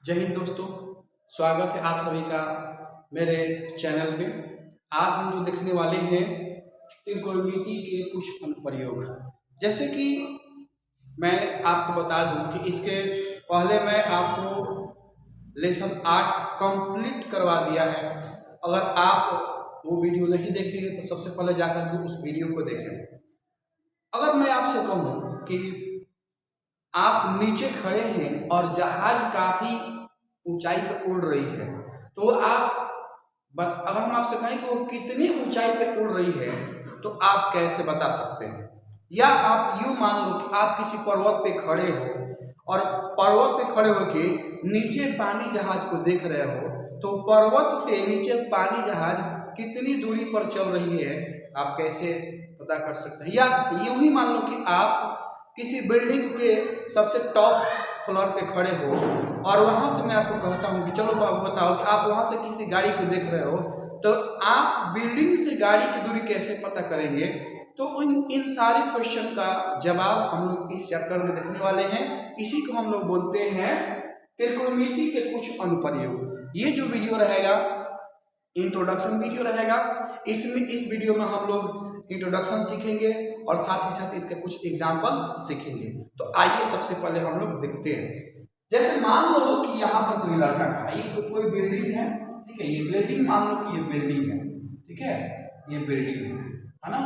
जय हिंद दोस्तों, स्वागत है आप सभी का मेरे चैनल पे। आज हम जो देखने वाले हैं त्रिकोणमिति के कुछ अनुप्रयोग। जैसे कि मैं आपको बता दूं कि इसके पहले मैं आपको लेसन 8 कंप्लीट करवा दिया है। अगर आप वो वीडियो नहीं देखे हैं तो सबसे पहले जाकर के उस वीडियो को देखें। अगर मैं आपसे कहूँ कि आप नीचे खड़े हैं और जहाज काफी ऊंचाई पर उड़ रही है, तो अगर हम आपसे कहें कि वो कितनी ऊंचाई पे उड़ रही है तो आप कैसे बता सकते हैं? या आप यूं मान लो कि आप किसी पर्वत पे खड़े हो और पर्वत पे खड़े होके नीचे पानी जहाज को देख रहे हो, तो पर्वत से नीचे पानी जहाज कितनी दूरी पर चल रही है आप कैसे पता कर सकते हैं? या यूं ही मान लो कि आप किसी बिल्डिंग के सबसे टॉप फ्लोर पे खड़े हो और वहां से मैं आपको कहता हूं कि चलो बाबू बताओ कि आप वहां से किसी गाड़ी को देख रहे हो, तो आप बिल्डिंग से गाड़ी की दूरी कैसे पता करेंगे? तो इन सारे क्वेश्चन का जवाब हम लोग इस चैप्टर में देखने वाले हैं। इसी को हम लोग बोलते हैं त्रिकोणमिति के कुछ अनुप्रयोग। ये जो वीडियो रहेगा इंट्रोडक्शन वीडियो रहेगा। इस वीडियो में हम लोग इंट्रोडक्शन सीखेंगे और साथ ही साथ इसके कुछ एग्जाम्पल सीखेंगे। तो आइए सबसे पहले हम लोग देखते हैं। जैसे मान लो कि यहाँ पर कोई लड़का खड़ा है, ये कोई बिल्डिंग है, ठीक है। ये बिल्डिंग मान लो कि ये बिल्डिंग है, ठीक है, ये बिल्डिंग है ना।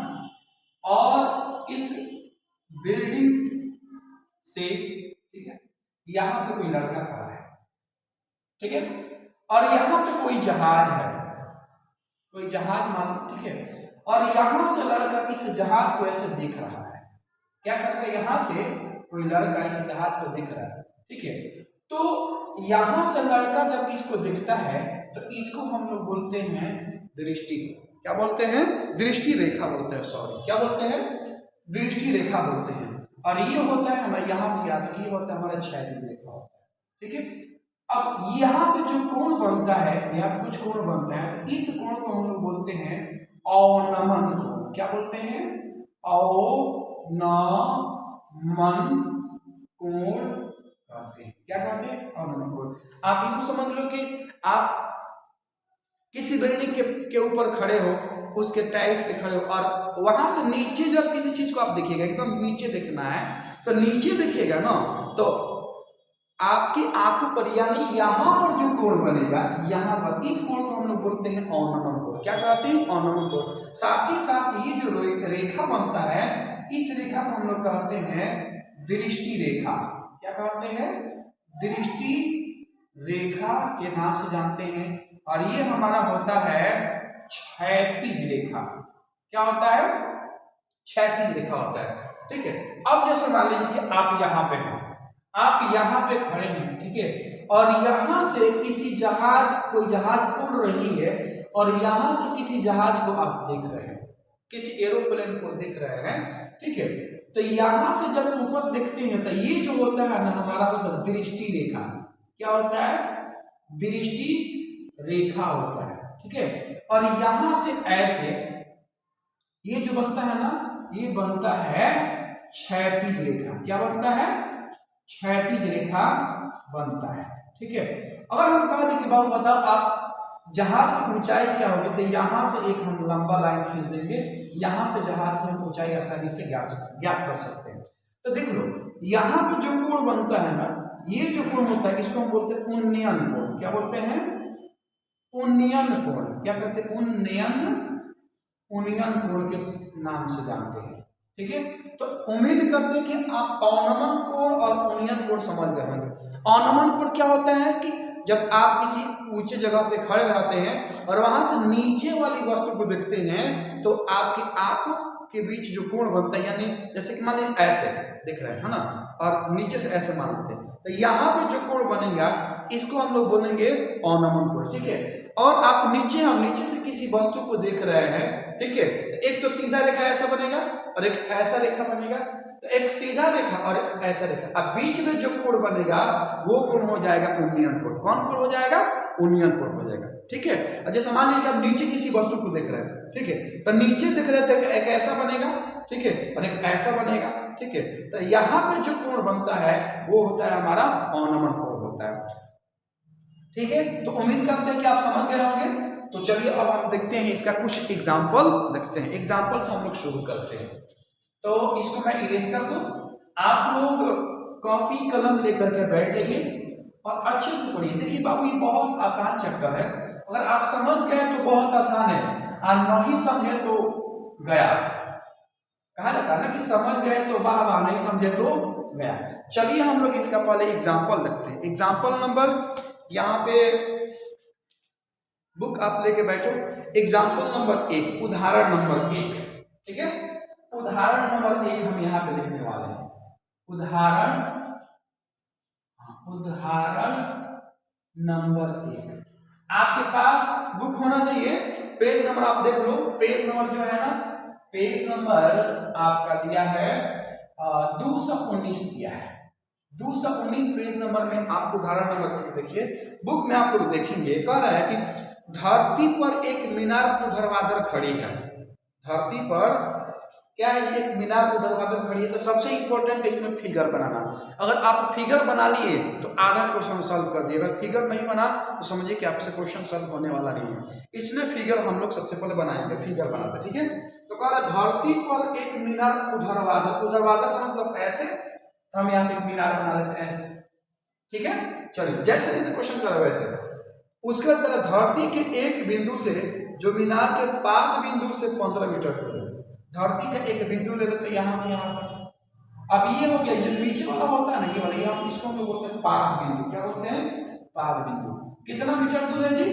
और इस बिल्डिंग से, ठीक है, यहाँ पे कोई लड़का खड़ा है, ठीक है, और यहाँ पे कोई जहाज है, कोई जहाज मान लो, ठीक है। और यहां से लड़का इस जहाज को ऐसे देख रहा है। क्या करता है? यहां से कोई लड़का इस जहाज को देख रहा है, ठीक है। तो यहां से लड़का जब इसको देखता है तो इसको हम लोग बोलते हैं दृष्टि। क्या बोलते हैं? दृष्टि रेखा बोलते हैं। सॉरी, क्या बोलते हैं? दृष्टि रेखा बोलते हैं। और ये होता है हमारे यहां से याद रखिए, होता है हमारा क्षैतिज रेखा होता है, ठीक है। अब यहाँ पे जो कोण बनता है या कुछ कोण बनता है, तो इस कोण को हम लोग बोलते हैं अवनमन कोण। क्या बोलते हैं? अवनमन कोण कहते हैं। क्या कहते हैं? अवनमन कोण। आप यूं समझ लो कि आप किसी बिल्डिंग के ऊपर खड़े हो, उसके टाइल्स पे खड़े हो, और वहां से नीचे जब किसी चीज को आप देखिएगा, एकदम नीचे देखना है, तो नीचे देखिएगा ना, तो आपकी आंखों पर यानी यहां पर जो कोण बनेगा, यहां पर इस कोण को हम लोग बोलते हैं अवनमन कोण। क्या कहते हैं? अवनमन कोण। साथ ही साथ ये जो रेखा बनता है, इस रेखा को हम लोग कहते हैं दृष्टि रेखा। क्या कहते हैं? दृष्टि रेखा के नाम से जानते हैं। और ये हमारा होता है क्षैतिज रेखा। क्या होता है? क्षैतिज रेखा होता है, ठीक है। अब जैसे मान लीजिए कि आप यहाँ पे हैं, आप यहाँ पे खड़े हैं, ठीक है, और यहां से कोई जहाज उड़ रही है, और यहां से किसी जहाज को आप देख रहे हैं, किसी एरोप्लेन को देख रहे हैं, ठीक है। तो यहां से जब ऊपर देखते हैं तो ये जो होता है ना, हमारा होता है दृष्टि रेखा। क्या होता है? दृष्टि रेखा होता है, ठीक है। और यहां से ऐसे ये जो बनता है ना, ये बनता है क्षैतिज रेखा। क्या बनता है? क्षैतिज रेखा बनता है, ठीक है। अगर हम कह दें कि बाबू बताओ आप जहाज की ऊंचाई क्या होगी, तो यहां से एक हम लंबा लाइन खींच देंगे, यहां से जहाज की हम ऊंचाई आसानी से ज्ञात कर सकते हैं। तो देख लो, यहां पे जो कोण बनता है ना, ये जो कोण होता है, इसको हम बोलते हैं उन्नयन कोण। क्या बोलते हैं? उन्नयन कोण। क्या कहते हैं? उन्नयन कोण के नाम से जानते हैं, ठीक है। तो उम्मीद करते हैं कि आप अवनमन कोण और उन्नयन कोण समझ गए होंगे। अवनमन कोण क्या होता है कि जब आप किसी ऊंचे जगह पे खड़े रहते हैं और वहां से नीचे वाली वस्तु को देखते हैं, तो आपकी आंखों के बीच जो कोण बनता है, यानी जैसे कि मान लीजिए ऐसे दिख रहे हैं ना, और नीचे से ऐसे मान लेते हैं, तो यहाँ पे जो कोण बनेगा इसको हम लोग बोलेंगे अवनमन कोण, ठीक है। और आप नीचे से किसी वस्तु को देख रहे हैं, ठीक है, तो एक तो सीधा रेखा ऐसा बनेगा और एक ऐसा रेखा बनेगा। तो एक सीधा रेखा और एक ऐसा रेखा, अब बीच में जो कोण बनेगा वो कोण हो जाएगा उन्नयन कोण। कौन कोण हो जाएगा? उन्नयन कोण हो जाएगा, ठीक है। और जैसे मान लीजिए आप नीचे किसी वस्तु को देख रहे हैं, ठीक है, तो नीचे देख रहे थे एक ऐसा बनेगा, ठीक है, और एक ऐसा बनेगा, ठीक है। तो यहाँ पे जो कोण बनता है वो होता है हमारा अवनमन कोण होता है। ठीक है, तो उम्मीद करते हैं कि आप समझ गए होंगे। तो चलिए अब हम देखते हैं इसका कुछ एग्जाम्पल देखते हैं। एग्जाम्पल से हम लोग शुरू करते हैं। तो इसको मैं इरेज कर दूं, आप लोग कॉपी कलम लेकर के बैठ जाइए और अच्छे से पढ़िए। देखिए बाबू, ये बहुत आसान चैप्टर है, अगर आप समझ गए तो बहुत आसान है, और नहीं समझे तो गया। कहा जाता है ना कि समझ गए तो वाह वाह, नहीं समझे तो गया। चलिए हम लोग इसका पहले एग्जाम्पल देखते हैं। एग्जाम्पल नंबर, यहाँ पे बुक आप लेके बैठो। एग्जाम्पल नंबर 1, उदाहरण नंबर 1, ठीक है। उदाहरण नंबर 1 हम यहाँ पे लिखने वाले हैं। उदाहरण नंबर 1, आपके पास बुक होना चाहिए। पेज नंबर आप देख लो, पेज नंबर जो है ना, पेज नंबर आपका दिया है 219 दिया है। 219 पेज नंबर में आप उदाहरण नंबर 1 देखिए। बुक में आप लोग देखेंगे, कह रहा है कि धरती पर एक मीनार ऊर्ध्वाधर खड़ी है। धरती पर क्या है जी, एक मीनार ऊर्ध्वाधर खड़ी है। तो सबसे इंपॉर्टेंट इसमें फिगर बनाना। अगर आप फिगर बना लिए तो आधा क्वेश्चन सॉल्व कर दिए। अगर फिगर नहीं बना तो समझिए कि आपसे क्वेश्चन सॉल्व होने वाला नहीं है। इसलिए फिगर हम लोग सबसे पहले बनाएंगे, फिगर बनाते, ठीक है। तो कह रहा है धरती पर एक मीनार ऊर्ध्वाधर, ऊर्ध्वाधर का मतलब ऐसे, तो हम यहाँ पे एक मीनार बना लेते हैं ऐसे, ठीक है। चलिए जैसे जैसे क्वेश्चन कर रहे वैसे। उसके बाद धरती के एक बिंदु से जो मीनार के पाद बिंदु से 15 मीटर दूर है। धरती का एक बिंदु ले लेते हैं यहाँ से यहाँ तक। अब ये हो गया, ये नीचे वाला होता है ना, ये वाला, ये हम इसको हम बोलते हैं पाद बिंदु। क्या बोलते हैं? पाद बिंदु। कितना मीटर दूर है जी?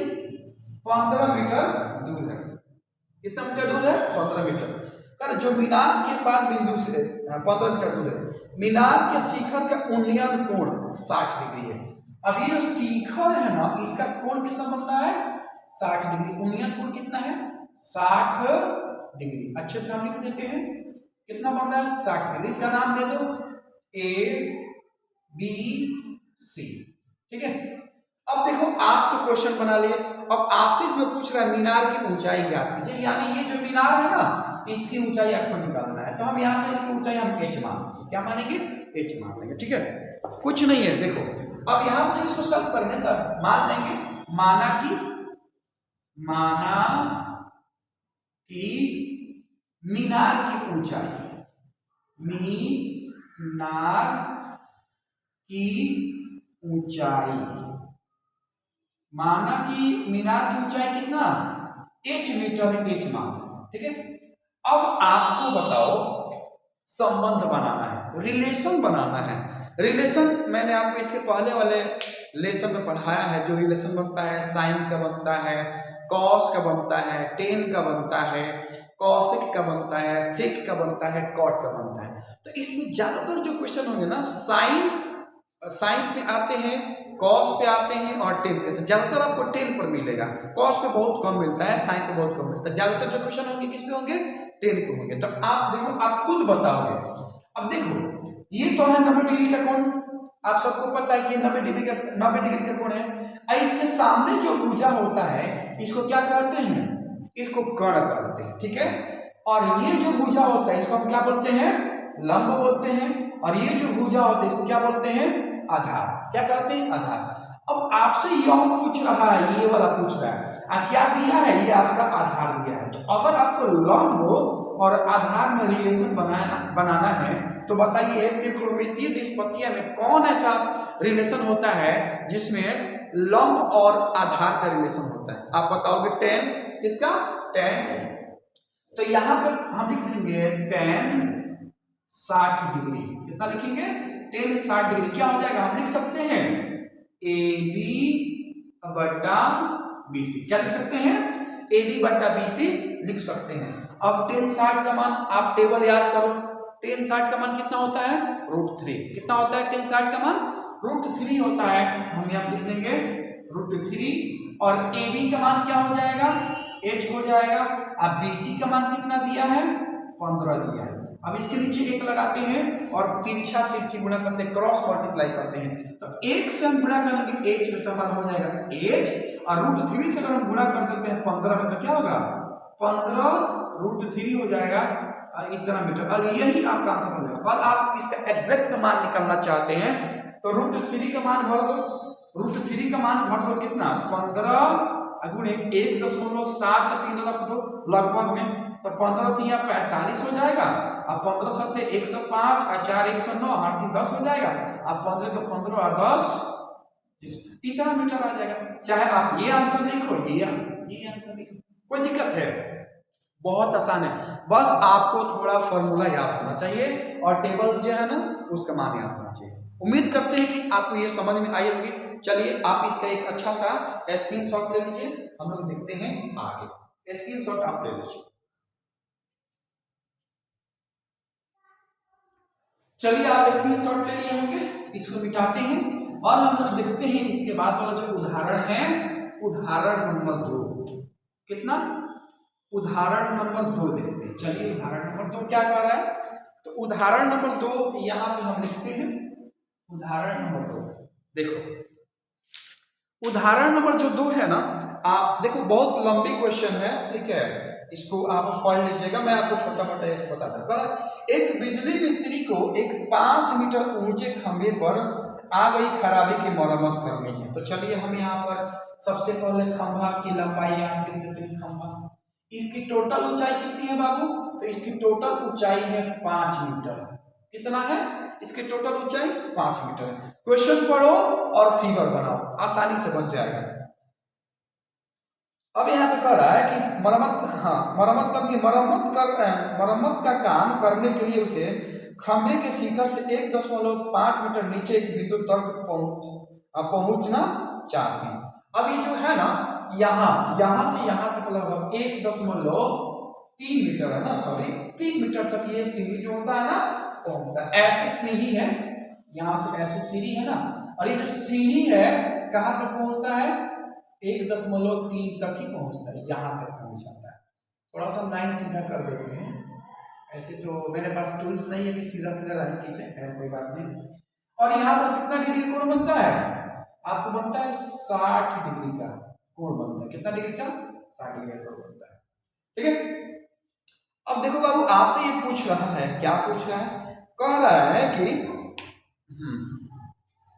15 मीटर दूर है। कितना मीटर दूर है? 15 मीटर। कर जो मीनार के पाद बिंदु से 15 मीटर दूर है। मीनार के शिखर का उन्नयन कोण 60 डिग्री है। अब ये जो शिखर है ना, इसका कोण कितना बनता है? 60 डिग्री। उन्नयन कोण कितना है? 60 डिग्री। अच्छे से हम लिख देते हैं, कितना बन रहा है? 60 डिग्री। इसका नाम दे दो ABC, ठीक है। अब देखो, आप तो क्वेश्चन बना लिए, अब आपसे इसमें पूछ रहा है मीनार की ऊंचाई ज्ञात कीजिए। यानी ये जो मीनार है ना, इसकी ऊंचाई आपको निकालना है। तो हम यहाँ पे इसकी ऊंचाई हम h मान लेंगे। क्या मानेंगे? h मान लेंगे, ठीक है। कुछ नहीं है, देखो अब यहाँ पर इसको सॉल्व करेंगे तो मान लेंगे, माना कि मीनार की ऊंचाई, मीनार की ऊंचाई, माना कि मीनार की ऊंचाई कितना? h मीटर है, h मान, ठीक है। अब आपको बताओ, संबंध बनाना है, रिलेशन बनाना है। रिलेशन मैंने आपको इसके पहले वाले लेसन में पढ़ाया है। जो रिलेशन बनता है, साइन का बनता है, कॉस का बनता है, टेन का बनता है, कॉसेक का बनता है, सेक का बनता है, कॉट का बनता है। तो इसमें ज्यादातर जो क्वेश्चन होंगे ना, साइन पे आते हैं, कॉस पे आते हैं और टेन पे। तो ज्यादातर आपको टेन पर मिलेगा। कॉस पे बहुत कम मिलता है, साइन पे बहुत कम मिलता है। ज्यादातर जो क्वेश्चन होंगे किस पे होंगे? टेन पे होंगे। तो आप देखो, आप खुद बताओगे। अब देखो, ये तो है 90 डिग्री का कोण, आप सबको पता है कि 90 डिग्री का कोण है। इसके सामने जो भुजा होता है, इसको क्या कहते हैं? इसको कर्ण कहते हैं, ठीक है। और ये जो भुजा होता है, इसको हम क्या बोलते हैं? लंब बोलते हैं। और ये जो भुजा होता है, इसको क्या बोलते हैं? आधार। क्या कहते हैं? आधार। अब आपसे यह पूछ रहा है, ये वाला पूछ रहा है, क्या दिया है? ये आपका आधार दिया है। तो अगर आपको लंब और आधार में रिलेशन बनाना है, तो बताइए त्रिकोणमितीय निष्पत्तियां में कौन ऐसा रिलेशन होता है जिसमें लंब और आधार का रिलेशन होता है? आप बताओगे 10, किसका? 10। तो यहां पर हम लिख देंगे 10 60 डिग्री। कितना लिखेंगे? 10 60 डिग्री। क्या हो जाएगा? हम लिख सकते हैं AB बटा BC। क्या लिख सकते हैं? AB बटा BC लिख सकते हैं। अब 10 60 का मान आप टेबल याद करो। 10 60 का मान कितना होता है? √3। कितना होता है 10 60 का मान? √3 होता है। हम यहाँ लिख देंगे √3। और AB का मान क्या हो जाएगा? H हो जाएगा। अब BC का मान कितना दिया है? 15 दिया है। अब इसके नीचे 1 लगाते हैं और तिरछा तिरछी गुणा करते हैं, क्रॉस मल्टीप्लाई करते हैं। तो 1 से हम गुणा करेंगे H तो हमारा हो जाएगा H, और √3 से अगर हम गुणा कर देते हैं 15 में, तो क्या होगा? 15 √3 हो जाएगा इतना मीटर। और यही आपका आंसर हो जाएगा। और आप इसका एग्जैक्ट मान निकालना चाहते हैं तो √3 का मान भर दो, √3 का मान भर दो कितना 15 गुणे 1.7 रख दो लगभग में, तो 15 3 45 हो जाएगा, अब 15 सत्ते 105 और 4 109 8 10 हो जाएगा, अब 15 का 15 और 10 इतना मीटर आ जाएगा। चाहे आप ये आंसर लिखो ये आंसर लिखो, कोई दिक्कत है? बहुत आसान है, बस आपको थोड़ा फॉर्मूला याद होना चाहिए और टेबल जो है ना उसका मान याद होना चाहिए। उम्मीद करते हैं कि आपको ये समझ में आई होगी। चलिए आप इसका एक अच्छा सा स्क्रीनशॉट ले लीजिए, हम लोग देखते हैं आगे। स्क्रीनशॉट आप ले लीजिए। चलिए आप स्क्रीनशॉट ले लिए होंगे, इसको मिटाते हैं और हम लोग देखते हैं इसके बाद वाला जो उदाहरण है, उदाहरण नंबर 2। कितना? उदाहरण नंबर 2 देखते हैं। चलिए उदाहरण नंबर 2 क्या कह रहा है, तो उदाहरण नंबर 2 यहां पे हम लिखते हैं। उदाहरण नंबर 2 देखो, उदाहरण नंबर जो 2 है ना, आप देखो बहुत लंबी क्वेश्चन है, ठीक है, इसको आप पढ़ लीजिएगा, मैं आपको छोटा मोटा ऐसे बता दूंगा। एक बिजली मिस्त्री को एक 5 मीटर ऊंचे खंभे पर आ गई खराबी की मरम्मत करनी है। तो चलिए हम यहाँ पर सबसे पहले खंभा की लंबाई आप लिख देते हैं। खंभा, इसकी टोटल ऊंचाई कितनी है बाबू, तो इसकी टोटल ऊंचाई है 5 मीटर। कितना है इसकी टोटल ऊंचाई? 5 मीटर है। क्वेश्चन पढ़ो और फिगर बनाओ, आसानी से बन जाएगा। अब यहाँ पे कह रहा है कि मरम्मत का काम करने के लिए उसे खंभे के शिखर से 1.5 मीटर नीचे एक बिंदु तक पहुंचना चाहिए। अब ये जो है ना, यहां से यहां तक लगभग 1.3 मीटर है ना, सॉरी 3 मीटर तक ये सीढ़ी जो होता है ना पहुंचता है। ऐसी सीढ़ी है, यहां से ऐसी सीढ़ी है ना, और ये जो सीढ़ी है कहां तक पहुंचता है? 1.3 तक ही पहुंचता है, यहां तक पहुंच जाता है। थोड़ा सा लाइन सीधा कर देते हैं, ऐसे तो मेरे पास टूल्स नहीं है कि सीधा सीधा लाइन खींचे, खैर कोई बात नहीं। और यहाँ पर कितना डिग्री का कोण बनता है? आपको बनता है 60 डिग्री का कोण बनता है। कितना डिग्री का? 60 डिग्री का कोण बनता है, ठीक है। अब देखो बाबू, आपसे ये पूछ रहा है, क्या पूछ रहा है? कह रहा है कि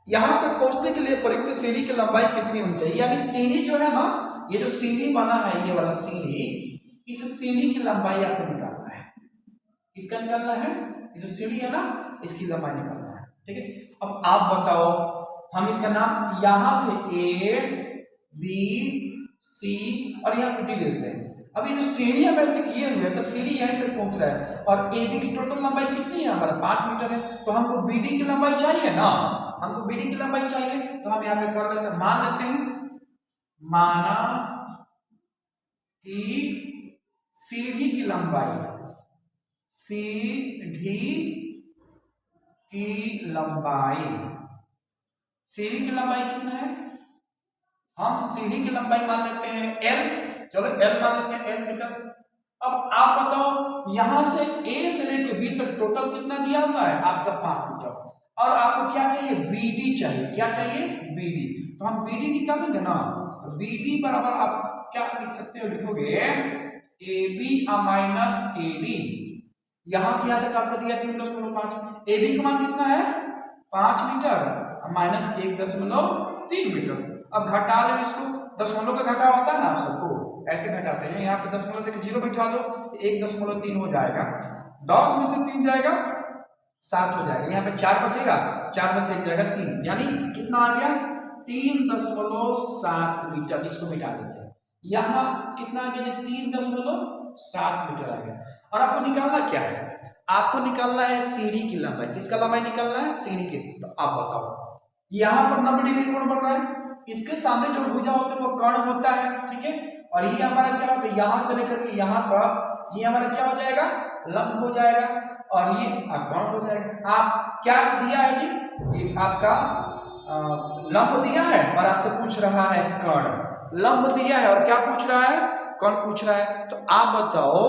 यहां तक पहुंचने के लिए प्रयुक्त सीढ़ी की लंबाई कितनी होनी चाहिए। यानी सीढ़ी जो है ना, ये जो सीढ़ी बना है, ये वाला सीढ़ी, इस सीढ़ी की लंबाई आपको निकालना है। किसका निकालना है? ये जो सीढ़ी है ना, इसकी लंबाई निकालना है, ठीक है। अब आप बताओ, हम इसका नाम यहां से ए बी सी और यहाँ पे डी देते हैं। अब ये जो सीढ़ी हम ऐसे किए हुए हैं, तो सीढ़ी यहीं तक पहुंच रहा है और ए बी की टोटल लंबाई कितनी है? हमारा 5 मीटर है, तो हमको बी डी की लंबाई चाहिए ना, हमको बीडी की लंबाई चाहिए। तो हम यहाँ पे कर लेते हैं, मान लेते हैं, माना कि सीढ़ी की लंबाई, सीढ़ी की लंबाई, सीढ़ी की लंबाई कितना है? हम सीढ़ी की लंबाई मान लेते हैं एल, चलो एल मान लेते हैं, एल मीटर। अब आप बताओ, यहां से ए से लेकर बी तक टोटल कितना दिया हुआ है? आपका 5 मीटर। और आपको क्या चाहिए? बीडी चाहिए। क्या चाहिए? बीडी। तो हम बीडी निकालेंगे ना, बीडी बराबर आप क्या लिख सकते हो? लिखोगे A B minus A D. यहां से यहां तक आपको दिया 3.5। ए बी का मान कितना है? 5 मीटर माइनस 1.3 मीटर। अब घटा लो इसको, दशमलव का घटा होता है ना, आप सबको ऐसे घटाते हैं। यहाँ पे दशमलव देखो 0 बिठा दो, 1.3 हो जाएगा। 10 में से 3 जाएगा 7 हो जाएगा। यहाँ पे 4 बचेगा, 4 में से 1 जाएगा 3, यानी कितना आ गया? 3.7 मीटर। इसको मिटा देते हैं, यहाँ कितना आ गया? 3.7 मीटर आ गया। और आपको निकालना क्या है? आपको निकालना है सीढ़ी की लंबाई। किसका लंबाई निकालना है? सीढ़ी की। तो आप बताओ, यहाँ पर 90 डिग्री कोण बन रहा है, इसके सामने जो भुजा होता है वो कर्ण होता है, ठीक है। और ये हमारा क्या होता है? यहां से लेकर के यहां तक ये हमारा क्या हो जाएगा? लंब हो जाएगा, और ये कर्ण हो जाएगा। आप क्या दिया है जी? ये आपका लंब दिया है और आपसे पूछ रहा है कर्ण। लंब दिया है और क्या पूछ रहा है? कर्ण पूछ रहा है। तो आप बताओ,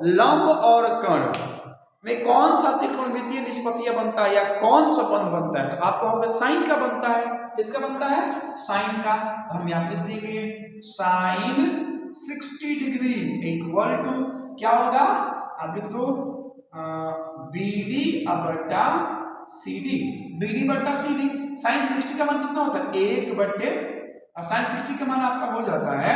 लंब और कर्ण में कौन सा त्रिकोणमितीय निष्पत्तियां बनता है या कौन सा बंध बनता है? तो आपको होगा साइन का बनता है। किसका बनता है? साइन का। हम यहाँ लिख देंगे साइन 60 डिग्री इक्वल टू क्या होगा? आप लिख दो बी डी बटा सी डी, बी डी बट्टा सी डी। साइन 60 का मान कितना होता है 1 बट्टे, साइन 60 का मान आपका हो जाता है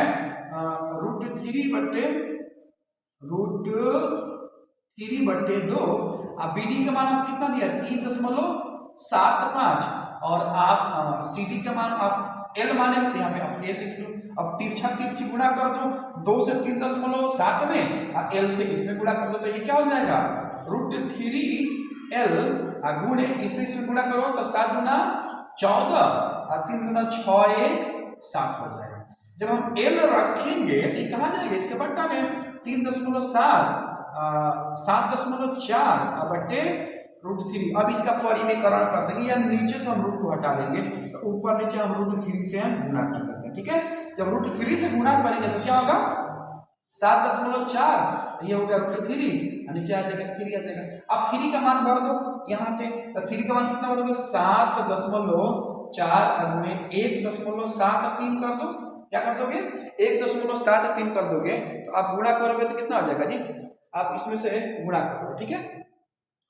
√3/2। अब बी डी का मान आप कितना दिया 3.75 और आप सी डी का मान आप एल माने तो यहाँ पे आप एल लिख लो। अब तिरछा तिरछी गुणा कर दो 2 से 3.7 में और एल से इसमें गुणा कर दो तो ये क्या हो जाएगा √3l गुणे इसमें गुणा करो तो 7 गुना 14 और 3 गुना 6 1 7 हो जाएगा। जब हम एल रखेंगे तो कहाँ जाएगा इसके बट्टा में 3.7 7.4 बट्टे √3। अब इसका परिमेयकरण कर देंगे या नीचे से हम रूट को हटा देंगे तो ऊपर नीचे हम √3 से हम गुणा कर देते हैं। ठीक है, जब √3 से गुणा करेंगे तो क्या होगा 7.4 ये हो गया √3 नीचे आ जाएगा 3 आ जाएगा। अब 3 का मान भर दो यहाँ से तो 3 का मान कितना भरोगे 7.4 गुणे 1.73 कर दो। क्या कर दोगे 1.73 कर दोगे तो आप गुणा करोगे तो कितना आ जाएगा जी, आप इसमें से गुणा करोगे। ठीक है,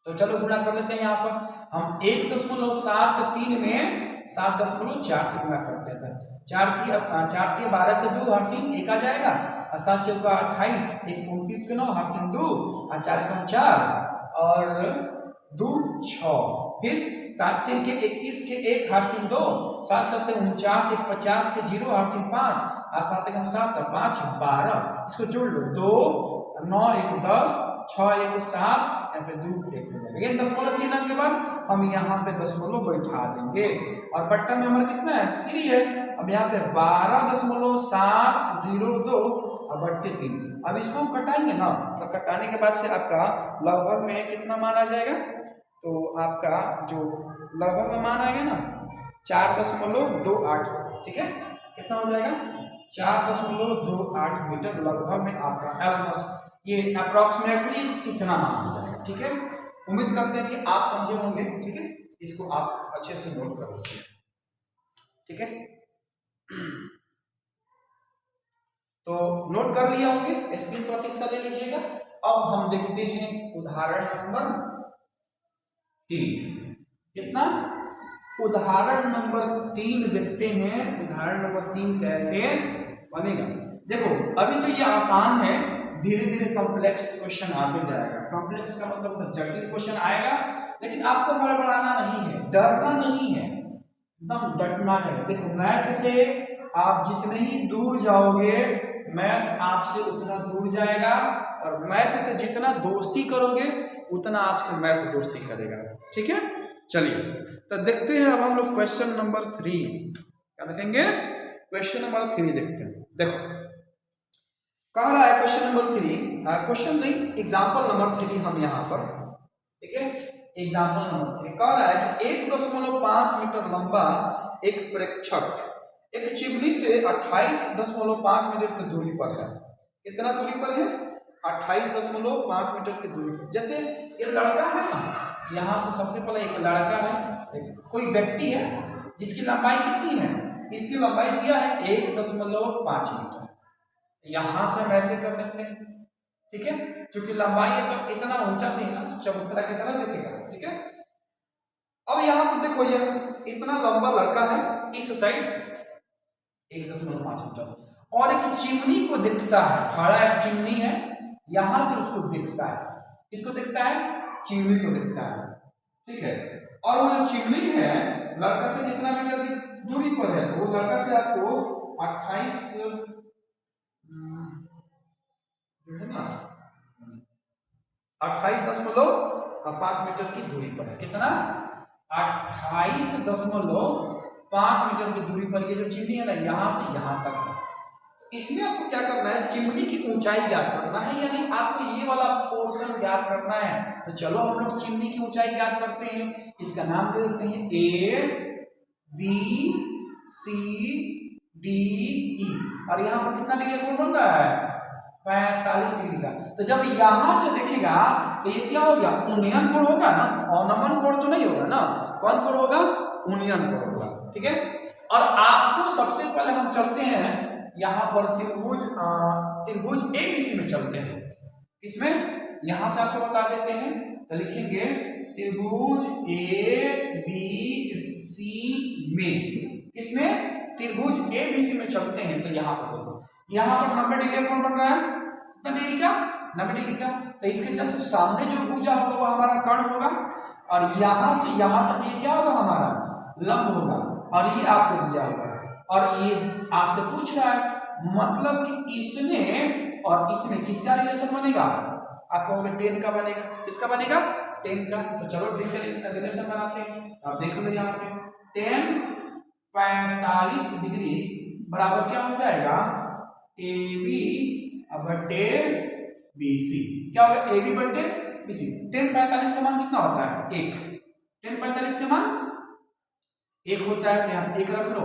तो चलो गुणा कर लेते हैं। यहाँ पर हम 1.73 में 7.4 से गुणा करते हैं। 4 थी 12 के 2 हरसिन 1 आ जाएगा और 7 चौका 28 1 29 के 9 हरसिन 2 और 4 कम 4 और 2 6 फिर 7 3 के 21 के 1 हरसिन 2 7 7 49 1 50 के 0 हरसिन 5 और 7 कम 7 5 12 इसको जोड़ लो 2 9 1 10 6 1 7 यहाँ पे 2 1 हो जाएगा। दशमलव 3 अंक के बाद हम यहाँ पे दशमलव बैठा देंगे और बट्टा में हमारा कितना है 3 है। अब यहाँ पे 12.702 और बट्टे 3। अब इसको हम कटाएंगे ना तो कटाने के बाद से आपका लगभग में कितना मान आ जाएगा, तो आपका जो लगभग में मान आएगा ना 4.28। ठीक है, कितना हो जाएगा 4.28 मीटर लगभग में आपका ऑलमोस्ट ये अप्रोक्सीमेटली इतना मान हो जाएगा। ठीक है, उम्मीद करते हैं कि आप समझे होंगे। ठीक है, इसको आप अच्छे से नोट कर लीजिए। ठीक है, तो नोट कर लिया होंगे, स्क्रीनशॉट इसका ले लीजिएगा। अब हम देखते हैं उदाहरण नंबर 3। कितना उदाहरण नंबर 3 देखते हैं। उदाहरण नंबर 3 कैसे बनेगा देखो, अभी तो ये आसान है, धीरे धीरे कॉम्प्लेक्स क्वेश्चन आते जाएगा। कॉम्प्लेक्स का मतलब जटिल क्वेश्चन आएगा, लेकिन आपको हड़बड़ाना नहीं है, डरना नहीं है, एकदम डटना है। देखो मैथ से आप जितने ही दूर जाओगे मैथ आपसे उतना दूर जाएगा और मैथ से जितना दोस्ती करोगे उतना आपसे मैथ दोस्ती करेगा। ठीक है, चलिए तो देखते हैं अब हम लोग क्वेश्चन नंबर 3 क्या देखेंगे। क्वेश्चन नंबर 3 देखते हैं। देखो कह रहा है क्वेश्चन नंबर 3, क्वेश्चन नहीं एग्जाम्पल नंबर 3 हम यहाँ पर। ठीक है, एग्जाम्पल नंबर 3 कह रहा है कि 1.5 मीटर लंबा एक प्रेक्षक एक चिमनी से 28.5 मीटर की दूरी पर है। कितना दूरी पर है 28.5 मीटर की दूरी पर। जैसे ये लड़का है ना, यहाँ से सबसे पहले एक लड़का है, कोई व्यक्ति है जिसकी लंबाई कितनी है, इसकी लंबाई दिया है 1.5 मीटर। यहां से हम ऐसे कर लेते हैं। ठीक है, क्योंकि लंबाई है तो इतना ऊंचा से चबूतरा की तरह दिखेगा। ठीक है, अब यहाँ पर देखो यह इतना लंबा लड़का है, इस साइड 1.5 मीटर और एक चिमनी को दिखता है, खड़ा एक चिमनी है, यहां से उसको दिखता है। किसको दिखता है चिमनी को दिखता है। ठीक है, और वो जो चिमनी है लड़का से कितना मीटर की दूरी पर है, वो लड़का से आपको 28.5 मीटर की दूरी पर है। कितना 28.5 मीटर की दूरी पर ये जो चिमनी है ना यहाँ से यहाँ तक है। इसमें आपको क्या करना है, चिमनी की ऊंचाई ज्ञात करना है, यानी आपको ये वाला पोर्शन ज्ञात करना है। तो चलो हम लोग चिमनी की ऊंचाई ज्ञात करते हैं। इसका नाम दे देते हैं A B C D E और यहाँ पर कितना डिग्री कोण बन रहा है 45 डिग्री का। तो जब यहां से देखेगा तो ये क्या हो गया उन्नयन कोण होगा ना, अवनमन कोण तो नहीं होगा ना, कौन कोण होगा उन्नयन कोण होगा। ठीक है, और आपको सबसे पहले हम चलते हैं यहाँ पर त्रिभुज ABC में चलते हैं। किसमें, यहां से आपको बता देते हैं तो लिखेंगे त्रिभुज ए बी सी में, किसमें? त्रिभुज ए बी सी में चलते हैं तो यहाँ पर देखो, यहाँ पर 90 डिग्री कौन बन रहा है? कितना डिग्री का? 90 डिग्री का। तो इसके जस्ट सामने जो भुजा होगा वो हमारा कर्ण होगा, और यहाँ से यहाँ तक ये क्या होगा? हमारा लंब होगा, और ये आपको दिया होगा। और ये आपसे पूछ रहा है मतलब कि इसमें और इसमें किसका रिलेशन बनेगा? आपको 10 का बनेगा। किसका बनेगा? 10 का। तो चलो रिलेशन बनाते हैं। आप देख लो यहाँ पे 10 45 डिग्री बराबर क्या हो जाएगा? ए बी बटे बी सी। क्या होगा? ए बी बटे बी सी। 10 45 का मान कितना होता है? 1। 10 45 का मान 1 होता है, यहाँ 1 रख लो।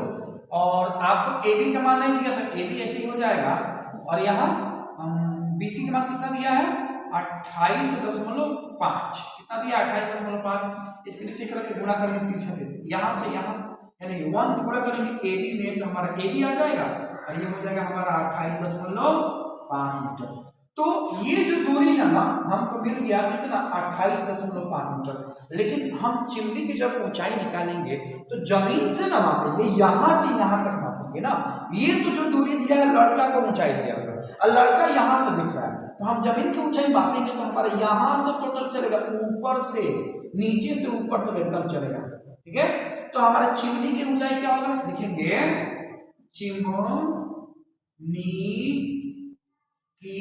और आपको ए बी का मान नहीं दिया था, ए बी ऐसे ही हो जाएगा। और यहाँ बी सी का मान कितना दिया है? 28.5। कितना दिया? 28.5। इसके नीचे करके गुणा करके 3 देते, यहाँ से यहाँ यानी 1 से गुणा करेंगे ए बी में तो हमारा ए बी आ जाएगा, और ये हो जाएगा हमारा 28.5 मीटर। तो ये जो दूरी है ना हमको मिल गया कितना? 28.5 मीटर। लेकिन हम चिमनी की जब ऊंचाई निकालेंगे तो जमीन से ना मापेंगे, यहाँ से यहाँ तक मापेंगे ना। ये तो जो दूरी दिया है लड़का को ऊंचाई दिया है, और लड़का यहाँ से दिख रहा है, तो हम जमीन की ऊंचाई मापेंगे तो हमारा यहाँ से टोटल चलेगा, ऊपर से नीचे से ऊपर तक एकदम चलेगा। ठीक है, तो हमारा चिमनी की ऊंचाई क्या होगा? लिखेंगे चिमनी की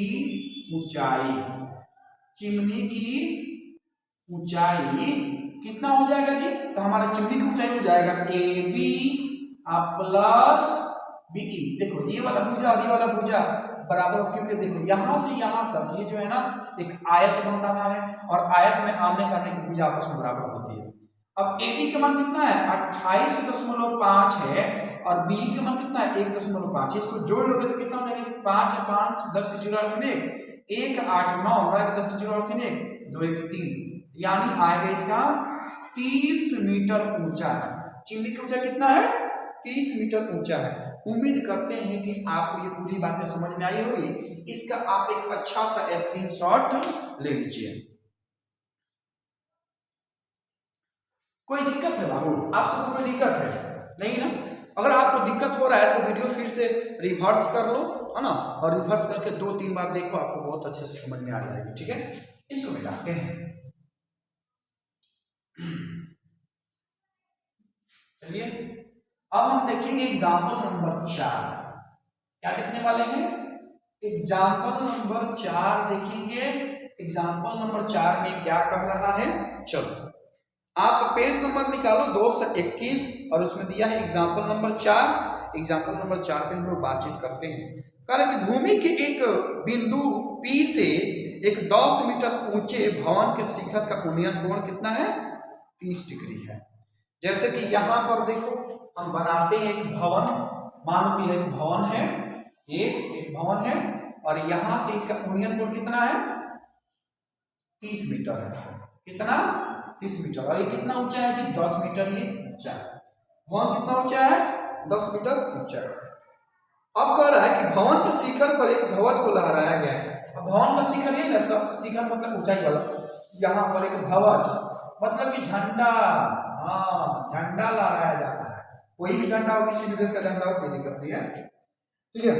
ऊंचाई। चिमनी की ऊंचाई कितना हो जाएगा जी? तो हमारा चिमनी की ऊंचाई हो जाएगा A B plus B E. देखो ये वाला भुजा और ये वाला भुजा बराबर, क्योंकि देखो यहाँ से यहाँ तक ये जो है ना एक आयत बन रहा है, और आयत में आमने सामने की भुजा आपस में बराबर होती है। अब ए बी का मान कितना है? 28.5 है, और बी का मान कितना है? 1.5। इसको जोड़ लोगे तो कितना हो जाएगा? 5 है 5, 10 के 0 और 1 8 9 9 के 10 के 0 और 2 1 3, यानी आएगा इसका 30 मीटर ऊंचा है। चिमनी का ऊंचा कितना है? 30 मीटर ऊंचा है। उम्मीद करते हैं कि आपको ये पूरी बातें समझ में आई होगी। इसका आप एक अच्छा सा स्क्रीनशॉट ले लीजिए। कोई दिक्कत है बाबू? आप सबको कोई दिक्कत है? नहीं ना? अगर आपको दिक्कत हो रहा है तो वीडियो फिर से रिवर्स कर लो, है ना, और रिवर्स करके 2-3 बार देखो, आपको बहुत अच्छे से समझ में आ जाएगी। ठीक है, इसको मिलाते हैं। चलिए अब हम देखेंगे एग्जाम्पल नंबर 4। क्या देखने वाले हैं? एग्जाम्पल नंबर 4 देखेंगे। एग्जाम्पल नंबर 4 में क्या कह रहा है? चलो आप पेज नंबर निकालो 221, और उसमें दिया है एग्जाम्पल नंबर 4। एग्जाम्पल नंबर 4 पे हम लोग बातचीत करते हैं। कारण कि भूमि के एक बिंदु P से एक 10 मीटर ऊंचे भवन के शिखर का उन्नयन कोण कितना है? 30 डिग्री है। जैसे कि यहाँ पर देखो हम बनाते हैं एक भवन, मान लो एक भवन है, ये एक भवन है, और यहाँ से इसका उन्नयन कोण कितना है? 30 मीटर है। कितना? 30 मीटर। और ये कितना ऊंचा है जी? 10 मीटर ये ऊंचा है। भवन कितना ऊंचा है? 10 मीटर ऊंचा है। अब कह रहा है कि भवन के शिखर पर एक ध्वज को लहराया गया है। अब भवन का शिखर ये ना, शिखर मतलब ऊंचाई वाला, यहाँ पर एक ध्वज मतलब कि झंडा। हाँ, झंडा लहराया जाता है। कोई भी झंडा हो, किसी भी देश का झंडा हो, कोई दिक्कत नहीं है। ठीक है,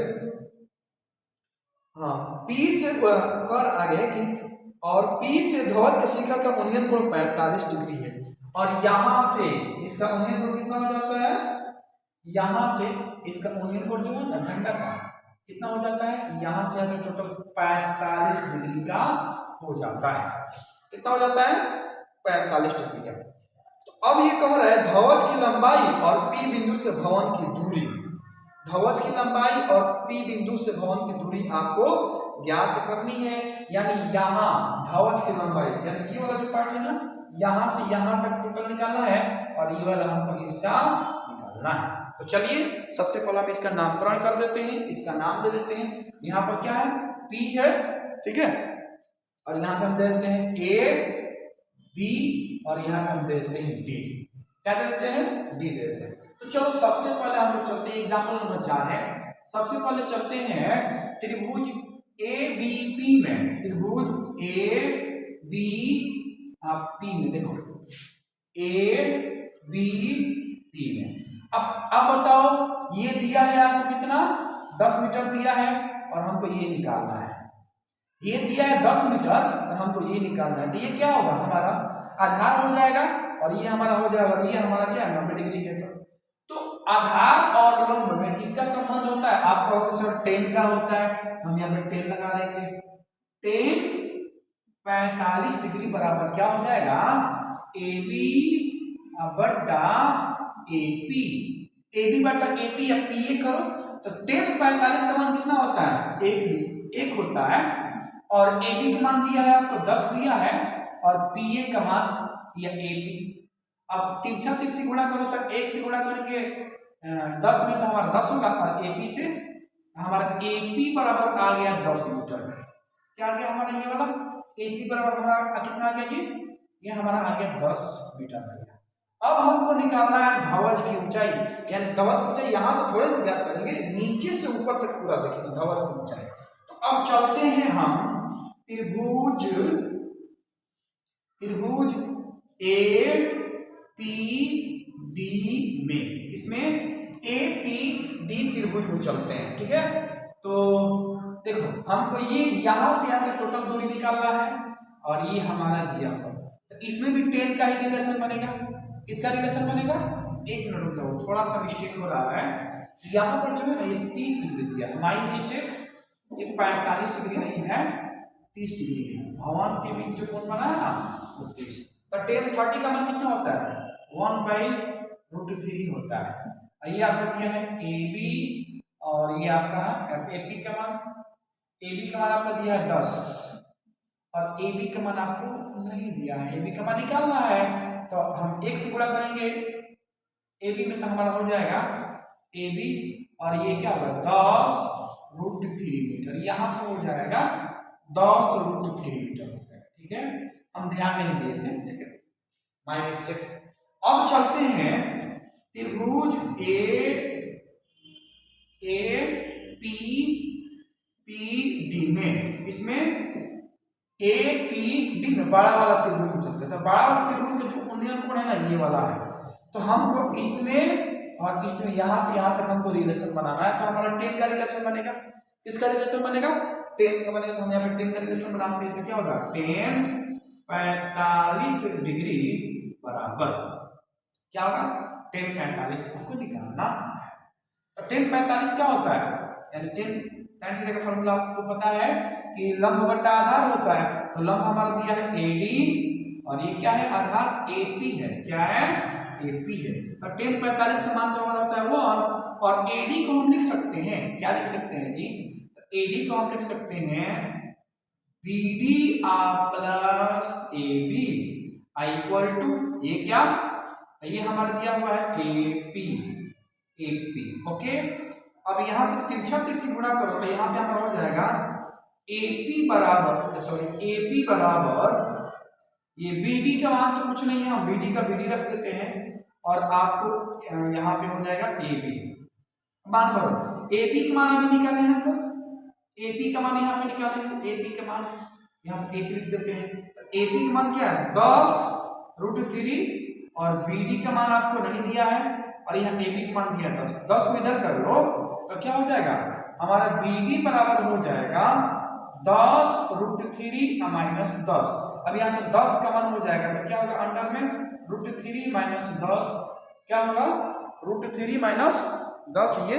हाँ। पी से कर आगे कि और P से ध्वज के शिखर का उन्नयन कोण 45 डिग्री है, और यहाँ से इसका उन्नयन कोण कितना हो जाता है? यहाँ से इसका उन्नयन कोण जो है ना झंडा का कितना हो जाता है? यहाँ से हमें टोटल 45 डिग्री का हो जाता है। कितना हो जाता है? 45 डिग्री का। तो अब ये कह रहा है ध्वज की लंबाई और P बिंदु से भवन की दूरी। ध्वज की लंबाई और P बिंदु से भवन की दूरी आपको ज्ञात करनी है। यानी यहाँ ध्वज की लंबाई, यानी ये वाला जो पार्ट है ना, यहाँ से यहाँ तक टोटल निकालना है, और ये वाला हमको हिस्सा निकालना है। तो चलिए सबसे पहले हम इसका नामकरण कर देते हैं, इसका नाम दे देते हैं। यहाँ पर क्या है? P है, ठीक है, और यहाँ पे हम दे देते हैं A B, और यहाँ पे हम दे देते हैं D। क्या दे देते हैं? D दे देते हैं। तो चलो सबसे पहले हम लोग चलते हैं, एग्जाम्पल नंबर 4 है। सबसे पहले चलते हैं त्रिभुज ABP में। त्रिभुज ABP में देखो ए बी पी में। अब बताओ, ये दिया है आपको कितना, 10 मीटर दिया है और हमको ये निकालना है। ये दिया है 10 मीटर और हमको ये निकालना है। तो ये क्या होगा, हमारा आधार हो जाएगा और ये हमारा हो जाएगा, ये हमारा क्या 90 डिग्री है। तो आधार और लंब में किसका संबंध होता है? आप कहोगे सर टेन का होता है, हम यहाँ पे 10 लगा देंगे। 10 45 डिग्री बराबर क्या हो जाएगा, ए बी बटा ए पी। ए बी बटा ए पी, अब पी ए करो तो 10 45 का मान कितना होता है, एक होता है। और ए बी का मान दिया है आपको 10 दिया है और पी ए का मान दिया ए पी। अब तिरछा तिरछी गुणा करो तो 1 से गुणा करेंगे 10 में तो हमारा 10 होगा और एपी से हमारा एपी बराबर आ गया 10 मीटर। क्या आ गया हमारा ये वाला एपी बराबर हमारा कितना आ गया जी, ये हमारा आ गया 10 मीटर आ गया। अब हमको निकालना है ध्वज की ऊंचाई, यानी ध्वज की ऊंचाई यहां से थोड़े ज्ञात करेंगे, नीचे से ऊपर तक पूरा देखेंगे ध्वज की ऊंचाई। तो अब चलते हैं हम त्रिभुज ए पी डी में, इसमें ए पी डी त्रिभुज में चलते हैं। ठीक है, तो देखो हमको ये यहां से यहां तक टोटल दूरी निकालना है और ये हमारा दिया हुआ, तो इसमें भी 10 का ही रिलेशन बनेगा। किसका रिलेशन बनेगा, एक मिनट रुको, थोड़ा सा मिस्टेक हो रहा है। यहाँ पर जो है ना ये 30 डिग्री दिया है, माई मिस्टेक, ये 45 डिग्री नहीं है 30 डिग्री है। भवन के बीच जो कोण बना है ना वो 30। तो 10 30 का मान कितना होता है, 1/√3 होता है। ये आपको दिया है ए बी और ये आपका ए पी का मान, ए बी का मान आपको दिया है 10 और ए बी का मान आपको नहीं दिया है। ए बी का मान निकालना है तो हम 1 से गुणा करेंगे ए बी में, तो हमारा हो जाएगा ए बी और ये क्या होगा 10√3 मीटर, यहाँ पे हो जाएगा 10√3 मीटर। ठीक है, हम ध्यान नहीं दिए थे, ठीक है, माय मिस्टेक। अब चलते हैं त्रिभुज ए पी डी में, इसमें ए पी डी में बड़ा वाला त्रिभुज में चलते हैं। तो बड़ा वाला त्रिभुज का जो उन्नयन कोण है ना ये वाला है, तो हमको इसमें और इसमें यहां से यहां तक हमको रिलेशन बनाना है। तो हमारा 10 का रिलेशन बनेगा, किसका रिलेशन बनेगा, 10 का बनेगा। तो हम यहाँ पे 10 का रिलेशन बनाते हैं तो क्या होगा 10 45 डिग्री बराबर क्या होगा 10 45 हमको निकालना है। तो 10 45 क्या होता है, यानी 10 tan थीटा का फॉर्मूला आपको पता है कि लंब बट्टा आधार होता है। तो लंब हमारा दिया है AD और ये क्या है आधार AP है, क्या है AP है। तो 10 45 का मान तो हमारा होता है 1 और AD को हम लिख सकते हैं, क्या लिख सकते हैं जी, तो AD को हम लिख सकते हैं BD plus AB equal to ये क्या, ये हमारा दिया हुआ है AP। ओके, अब यहाँ पे तिरछा तिरछी गुणा करो तो यहाँ पे हमारा हो जाएगा AP बराबर ये BD का मान तो कुछ नहीं है, हम BD का BD रख देते हैं और आपको यहाँ पे हो जाएगा AB मान भरो। AP का मान अभी निकाले हैं हमको, AP का मान यहाँ पे निकाले हैं, AP का मान यहाँ पे AP लिख देते हैं। तो AP का मान क्या है 10√3 और BD का मान आपको नहीं दिया है और यहाँ AB का मान दिया 10, 10 को इधर कर लो तो क्या हो जाएगा हमारा BD बराबर हो जाएगा 10√3 माइनस 10। अब यहाँ से 10 का मान हो जाएगा तो क्या होगा अंडर में √3 माइनस 10, क्या होगा √3 माइनस 10, ये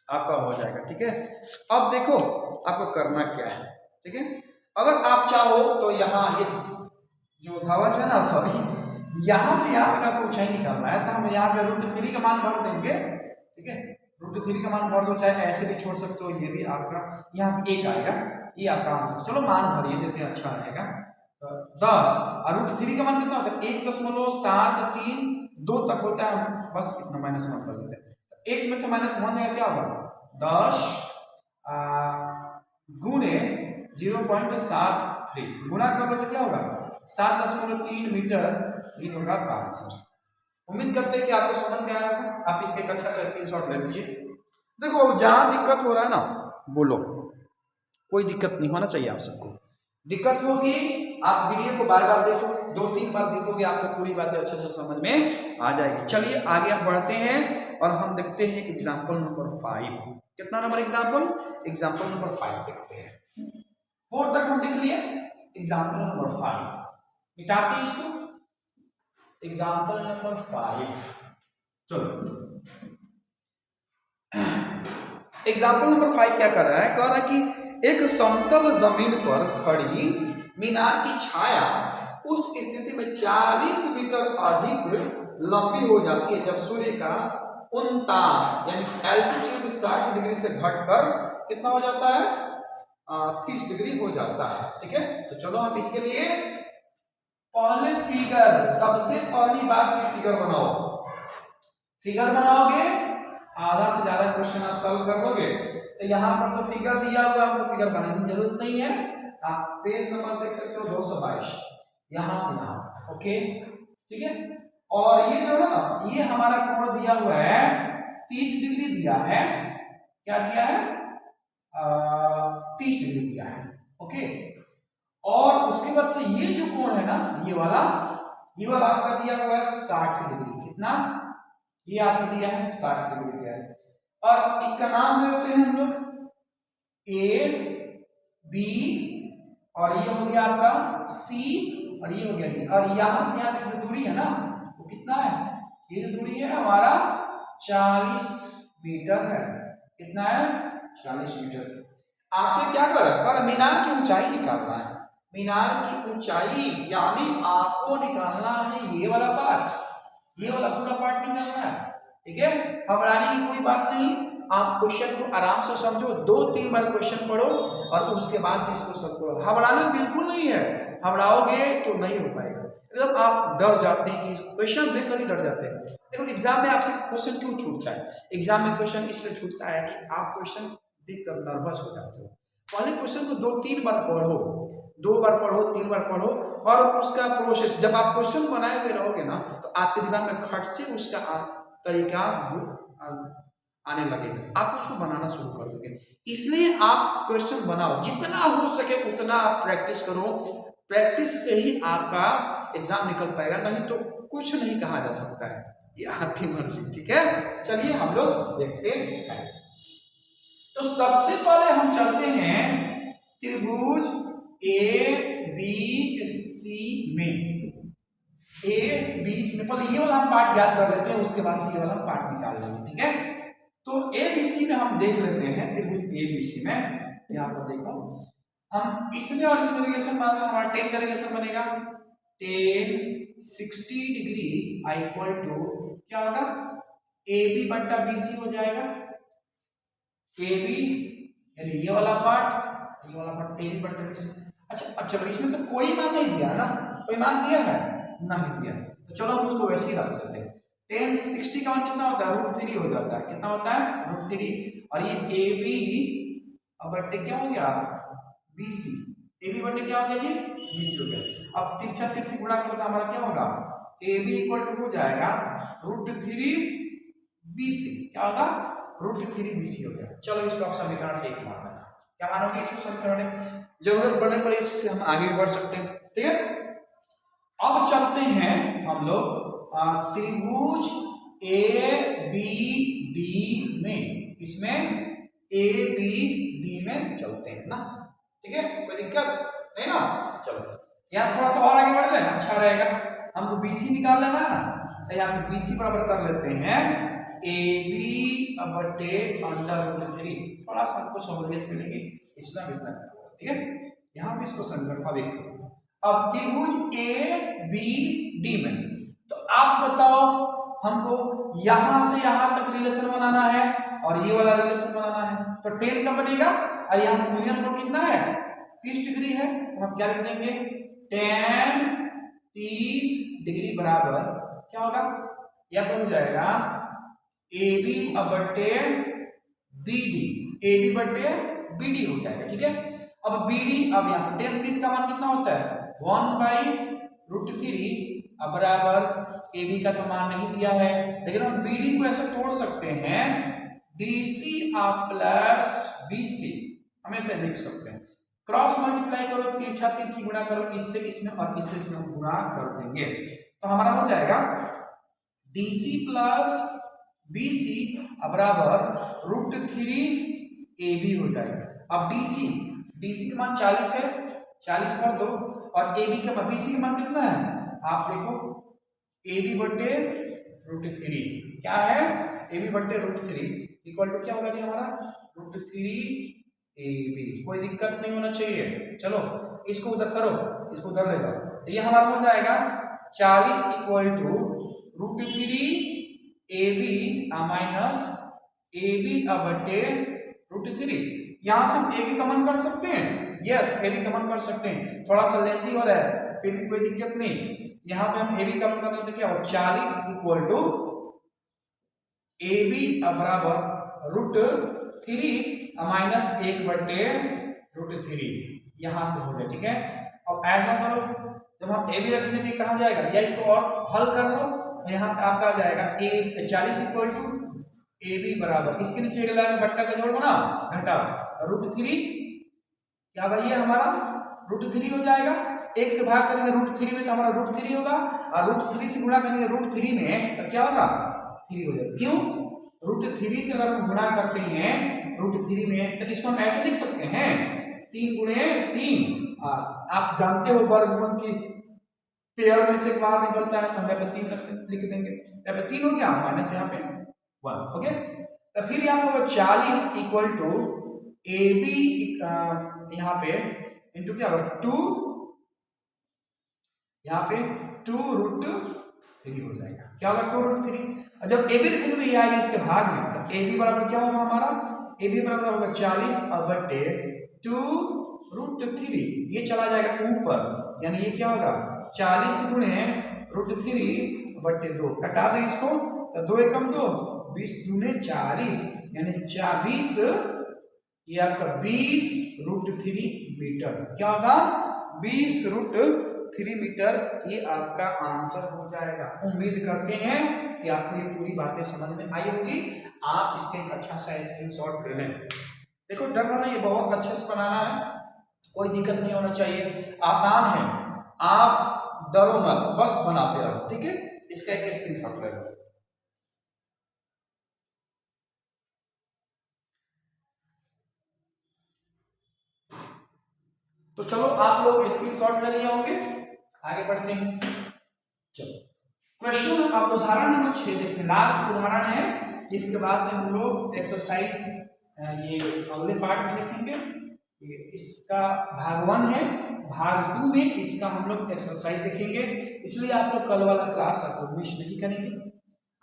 आपका हो जाएगा। ठीक है, अब देखो आपको करना क्या है। ठीक है, अगर आप चाहो तो यहाँ ये जो ध्वज है ना सॉरी यहाँ से यहाँ तक आपको ऊंचाई निकालना है, तो हम यहाँ पे √3 का मान भर देंगे। ठीक है, √3 का मान भर दो, चाहे ऐसे भी छोड़ सकते हो, ये भी आपका यहाँ पे 1 आएगा, ये आपका आंसर। चलो मान भरिए देते हैं, अच्छा रहेगा। 10 और √3 का मान कितना होता है 1.73 तक होता है, बस इतना -1 कर देते हैं। 1 में से -1 जाएगा क्या होगा 10 गुणे 0.73 गुणा कर लो तो क्या होगा 7.3 मीटर, ये होगा आपका आंसर। उम्मीद करते हैं कि आपको समझ में आया होगा। आप इसका एक अच्छा सा स्क्रीनशॉट ले लीजिए। देखो जहां दिक्कत हो रहा है ना बोलो, कोई दिक्कत नहीं होना चाहिए आप सबको। दिक्कत होगी आप वीडियो को बार बार देखो, 2-3 बार देखोगे आपको पूरी बातें अच्छे से समझ में आ जाएगी। चलिए आगे हम बढ़ते हैं और हम देखते हैं एग्जाम्पल नंबर 5। कितना नंबर एग्जाम्पल? एग्जाम्पल नंबर 5 देखते हैं। 4 तक हम देख लिए, एग्जाम्पल नंबर 5 मिटाते हैं इसको। एग्जाम्पल नंबर 5, चलो एग्जाम्पल नंबर 5 क्या कर रहा है? कह रहा है कि एक समतल जमीन पर खड़ी मीनार की छाया उस स्थिति में 40 मीटर अधिक लंबी हो जाती है जब सूर्य का 49 यानी एल्टीट्यूड 60 डिग्री से घटकर कितना हो जाता है? 30 डिग्री हो जाता है। ठीक है, तो चलो हम इसके लिए पहले फिगर, सबसे पहली बात की फिगर बनाओ। फिगर बनाओगे, आधा से ज्यादा क्वेश्चन आप सॉल्व कर लोगे। तो यहाँ पर तो फिगर दिया हुआ, आपको फिगर बनाने की जरूरत नहीं है। आप पेज नंबर देख सकते हो 222, यहां से यहां। ओके, ठीक है। और ये जो है ना, ये हमारा कोण दिया हुआ है 30 डिग्री दिया है। क्या दिया है? 30 डिग्री दिया है। ओके, और उसके बाद से ये जो कोण है ना, ये वाला आपका दिया हुआ है 60 डिग्री। कितना? ये आपको दिया है 60 डिग्री दिया है। और इसका नाम दे देते हैं हम लोग ए बी, और ये हो गया आपका सी, और ये हो गया डी। और यहां से यहां तक जो दूरी है ना, वो कितना है? ये जो दूरी है हमारा 40 मीटर है। कितना है? 40 मीटर। आपसे क्या कर मीनार की ऊंचाई निकालना है। मीनार की ऊंचाई यानी आपको निकालना है ये वाला पार्ट, ये वाला पूरा पार्ट निकालना है। ठीक है, घबराने की कोई बात नहीं। आप क्वेश्चन को आराम से समझो, 2-3 बार क्वेश्चन पढ़ो और उसके बाद से इसको सब करो। घबराना बिल्कुल नहीं है, घबराओगे तो नहीं हो पाएगा। एकदम आप डर जाते हैं कि क्वेश्चन देखकर ही डर जाते हैं। देखो एग्जाम में आपसे क्वेश्चन क्यों छूटता है? एग्जाम में क्वेश्चन इसलिए छूटता है कि आप क्वेश्चन देखकर नर्वस हो जाते हो। पहले क्वेश्चन को 2-3 बार पढ़ो, 2 बार पढ़ो, 3 बार पढ़ो, और उसका प्रोसेस जब आप क्वेश्चन बनाए हुए रहोगे ना, तो आपके दिमाग में खट से उसका तरीका आने लगेगा, आप उसको बनाना शुरू कर दोगे। इसलिए आप क्वेश्चन बनाओ, जितना हो सके उतना आप प्रैक्टिस करो। प्रैक्टिस से ही आपका एग्जाम निकल पाएगा, नहीं तो कुछ नहीं कहा जा सकता है। ये आपकी मर्जी। ठीक है, चलिए हम लोग देखते हैं। तो सबसे पहले हम चलते हैं त्रिभुज ABC में। ABC में पहले ये वाला हम पार्ट याद कर लेते हैं, उसके बाद से ये वाला पार्ट निकाल लेंगे। ठीक है, तो ABC में हम देख लेते हैं। त्रिभुज ABC में यहाँ पर देखो, हम इसमें और इसमें रिलेशन बनाना, हमारा tan का रिलेशन बनेगा। tan 60 डिग्री इक्वल टू क्या होगा? AB बट्टा BC हो जाएगा। AB यानी ये वाला पार्ट, ये वाला पार्ट AB बट्टा BC। अच्छा, अब चलो इसमें तो कोई मान नहीं दिया ना, कोई मान दिया है? नहीं दिया, तो चलो हम उसको वैसे ही रख देते हैं। tan 60 का मान कितना होता है? √3 हो जाता है। कितना होता है? √3। और ये AB बट्टे क्या हो गया? BC। AB बट्टे क्या हो गया जी? BC हो गया। अब तिरछा तिरछी गुणा करो तो हमारा क्या होगा? AB इक्वल टू हो जाएगा √3 BC। क्या होगा? √3 BC हो गया। चलो इसको आप समीकरण 1 मानना है। क्या मानोगे इसको समीकरण 1? जरूरत पड़ने पर इससे हम आगे बढ़ सकते हैं। ठीक है, अब चलते हैं हम लोग त्रिभुज ABD में। इसमें ABD में चलते हैं ना। ठीक है, कोई दिक्कत नहीं ना? चलो यहाँ थोड़ा सा और आगे बढ़ जाए, अच्छा रहेगा। हमको BC निकाल लेना है ना, तो यहाँ पे BC बराबर कर लेते हैं AB बटे √3। थोड़ा सा आपको सहूलियत मिलेगी, इसमें भी इतना। ठीक है, यहाँ पे इसको समीकरण अब एक। अब त्रिभुज ABD में, तो आप बताओ हमको यहां से यहां तक रिलेशन बनाना है और ये वाला रिलेशन बनाना है। तो tan का बनेगा, और यहाँ यूनियन कोण कितना है? 30 डिग्री है। तो हम क्या लिख देंगे? tan 30 डिग्री बराबर क्या होगा? यह हो जाएगा AB बटे BD। AB बटे BD हो जाएगा। ठीक है, अब BD, अब यहाँ पर tan 30 का मान कितना होता है? 1/√3 बराबर AB का तो मान नहीं दिया है, लेकिन हम BD को ऐसे तोड़ सकते हैं, DC प्लस BC हमें से लिख सकते हैं। क्रॉस मल्टीप्लाई करो, तिरछा तिरछी गुणा करो, इससे इसमें और इससे इसमें गुणा कर देंगे तो हमारा हो जाएगा DC प्लस BC बराबर √3 AB हो जाएगा। अब DC का मान 40 है, 40 कर दो और AB का मान, BC का मान कितना है आप देखो, AB बटे √3 क्या है, AB बटे √3 इक्वल टू क्या होगा जी हमारा √3AB। कोई दिक्कत नहीं होना चाहिए। चलो इसको उधर करो, इसको उधर ले जाओ तो ये हमारा हो जाएगा 40 equal to √3AB minus AB बटे √3। यहां से हम AB कॉमन कर सकते हैं, यस AB कॉमन कर सकते हैं, थोड़ा सा लेंथी हो रहा है फिर भी कोई दिक्कत नहीं। यहां पे हम AB कॉमन करेंगे तो क्या हो, 40 इक्वल टू AB बराबर √3 माइनस 1 बटे √3 यहां से हो गया। ठीक है, अब ऐसा करो, जब हम AB रखेंगे तो कहां जाएगा, या इसको और हल कर लो तो यहाँ पे आपका आ जाएगा 40 इक्वल टू AB बराबर, इसके नीचे लाएंगे बट्टा का जोड़ बनाओ घटा √3 क्या होगा, ये हमारा √3 हो जाएगा। 1 से भाग करेंगे √3 में तो हमारा √3 होगा और √3 से गुणा करेंगे √3 में तो क्या होगा 3 हो जाएगा। क्यों, √3 से अगर हम गुणा करते हैं √3 में तो इसको हम ऐसे लिख सकते हैं 3 गुणे 3। आप जानते हो वर्गमूल की पेयर में से बाहर निकलता है तो हम यहाँ पे 3 लिख देंगे, यहाँ पे 3 हो गया माइनस यहाँ पे 1। ओके, तो फिर यहाँ पे 40 इक्वल टू AB यहाँ पे इंटू क्या होगा 2, यहाँ पे 2√3 हो जाएगा। क्या होगा 2√3, और जब AB लिखेंगे तो ये आएगा इसके भाग में तो AB बराबर क्या होगा हमारा, AB बराबर होगा 40 बटे 2√3, ये चला जाएगा ऊपर, यानी ये क्या होगा 40 गुणे √3 बटे 2, कटा दो इसको तो 2 एकम 2, 20 दूने 40 यानी 20, ये आपका 20√3 मीटर, क्या होगा 20√3 मीटर, ये आपका आंसर हो जाएगा। उम्मीद करते हैं कि आपको ये पूरी बातें समझ में आई होगी। आप इसके एक अच्छा सा स्क्रीनशॉट ले लें। देखो डरना नहीं, बहुत अच्छे से बनाना है, कोई दिक्कत नहीं होना चाहिए, आसान है, आप डरो मत, बस बनाते रहो। ठीक है, इसका एक स्क्रीनशॉट ले लो। तो चलो आप लोग स्क्रीनशॉट ले लिए होंगे, आगे बढ़ते हैं। चलो क्वेश्चन आप उदाहरण नंबर 6 देखते, लास्ट उदाहरण है, इसके बाद से हम लोग एक्सरसाइज ये अगले पार्ट में देखेंगे। ये इसका भाग 1 है, भाग 2 में इसका हम लोग एक्सरसाइज देखेंगे, इसलिए आप लोग कल वाला क्लास आप लोग मिस नहीं करेंगे।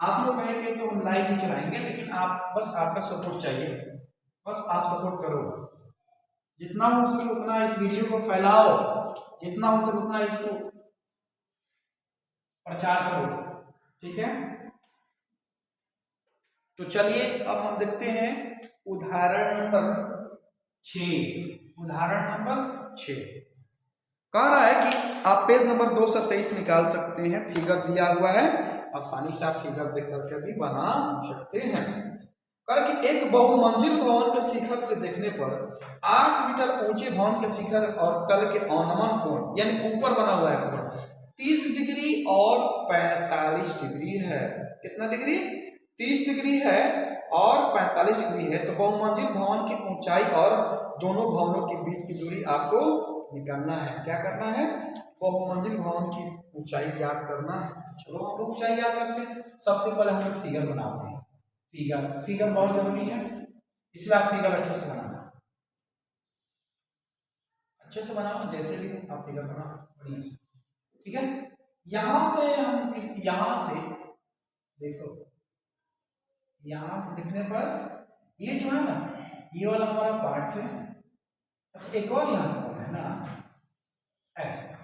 आप लोग कहेंगे तो हम लाइव भी चलाएंगे, लेकिन आप बस आपका सपोर्ट चाहिए, बस आप सपोर्ट करो, जितना हो सके उतना इस वीडियो को फैलाओ, जितना हो सके उतना इसको प्रचार करो। ठीक है, तो चलिए अब हम देखते हैं उदाहरण नंबर 6। उदाहरण नंबर 6 कह रहा है कि आप पेज नंबर 223 निकाल सकते हैं, फिगर दिया हुआ है, आसानी से आप फिगर देख करके भी बना सकते हैं। कह कि एक बहुमंजिल भवन के शिखर से देखने पर 8 मीटर ऊंचे भवन के शिखर और तल के अवनमन कोण, यानी ऊपर बना हुआ है कोण 30 डिग्री और 45 डिग्री है। कितना डिग्री, 30 डिग्री है और 45 डिग्री है। तो बहुमंजिल भवन की ऊंचाई और दोनों भवनों के बीच की दूरी आपको निकालना है। क्या करना है, बहुमंजिल भवन की ऊंचाई ज्ञात करना है। चलो हम लोग ऊंचाई ज्ञात करते हैं। सबसे पहले हम लोग फिगर बनाते हैं। फिगर बहुत जरूरी है, इसलिए आप फिगर अच्छे से बनाना, अच्छे से बनाओ, जैसे भी आप फिगर बनाओ बढ़िया से। ठीक है, यहां से हम यहां से देखो, यहां से दिखने पर ये जो है ना, ये वाला हमारा पार्ट है। अच्छा एक और यहां से होता है ना ऐसा,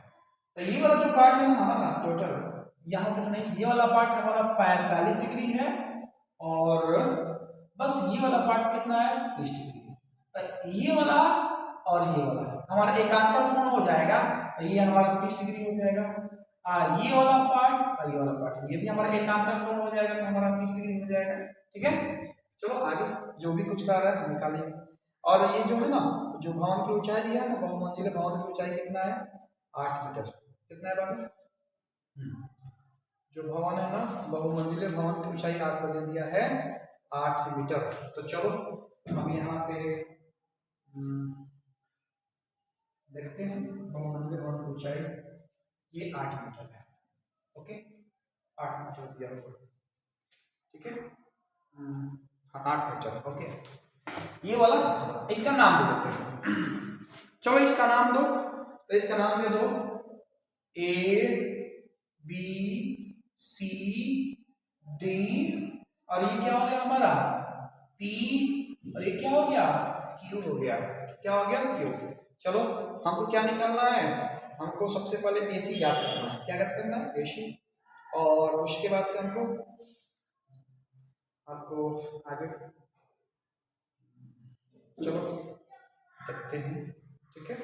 तो ये वाला जो पार्ट है ना हमारा टोटल यहां तक नहीं, ये वाला पार्ट हमारा 45 डिग्री है और बस ये वाला पार्ट कितना है 30 डिग्री। तो ये वाला और ये वाला हमारा एकांतर कोण हो जाएगा, तो ये हमारा 30 डिग्री हो जाएगा। ये वाला पार्ट और ये वाला पार्ट ये भी हमारा एकांतर कोण हो जाएगा, तो हमारा 30 डिग्री हो जाएगा। ठीक है, चलो आगे जो भी कुछ कर रहा है हम निकालेंगे। और ये जो है ना जो भवन की ऊंचाई दिया है ना, बहुमंजिले भवन की ऊंचाई कितना है? 8 मीटर। कितना है बाबू? जो भवन है ना, बहुमंजिले भवन की ऊंचाई आपको दे दिया है 8 मीटर। तो चलो हम यहाँ पे देखते हैं बहुमंजिले भवन की ऊंचाई, ये 8 मीटर है। ओके, 8 मीटर दिया हुआ, ठीक है। 8 मीटर। ओके, ये वाला इसका नाम दे देते हैं। चलो इसका नाम दो, तो इसका नाम दे दो A B C D, और ये क्या हो गया हमारा? P, और ये क्या हो गया? Q हो गया। क्या हो गया? Q। चलो हमको क्या निकालना है? हमको सबसे पहले AC याद करना है। क्या याद करना है? AC। और उसके बाद से हमको आपको आगे चलो देखते हैं, ठीक है।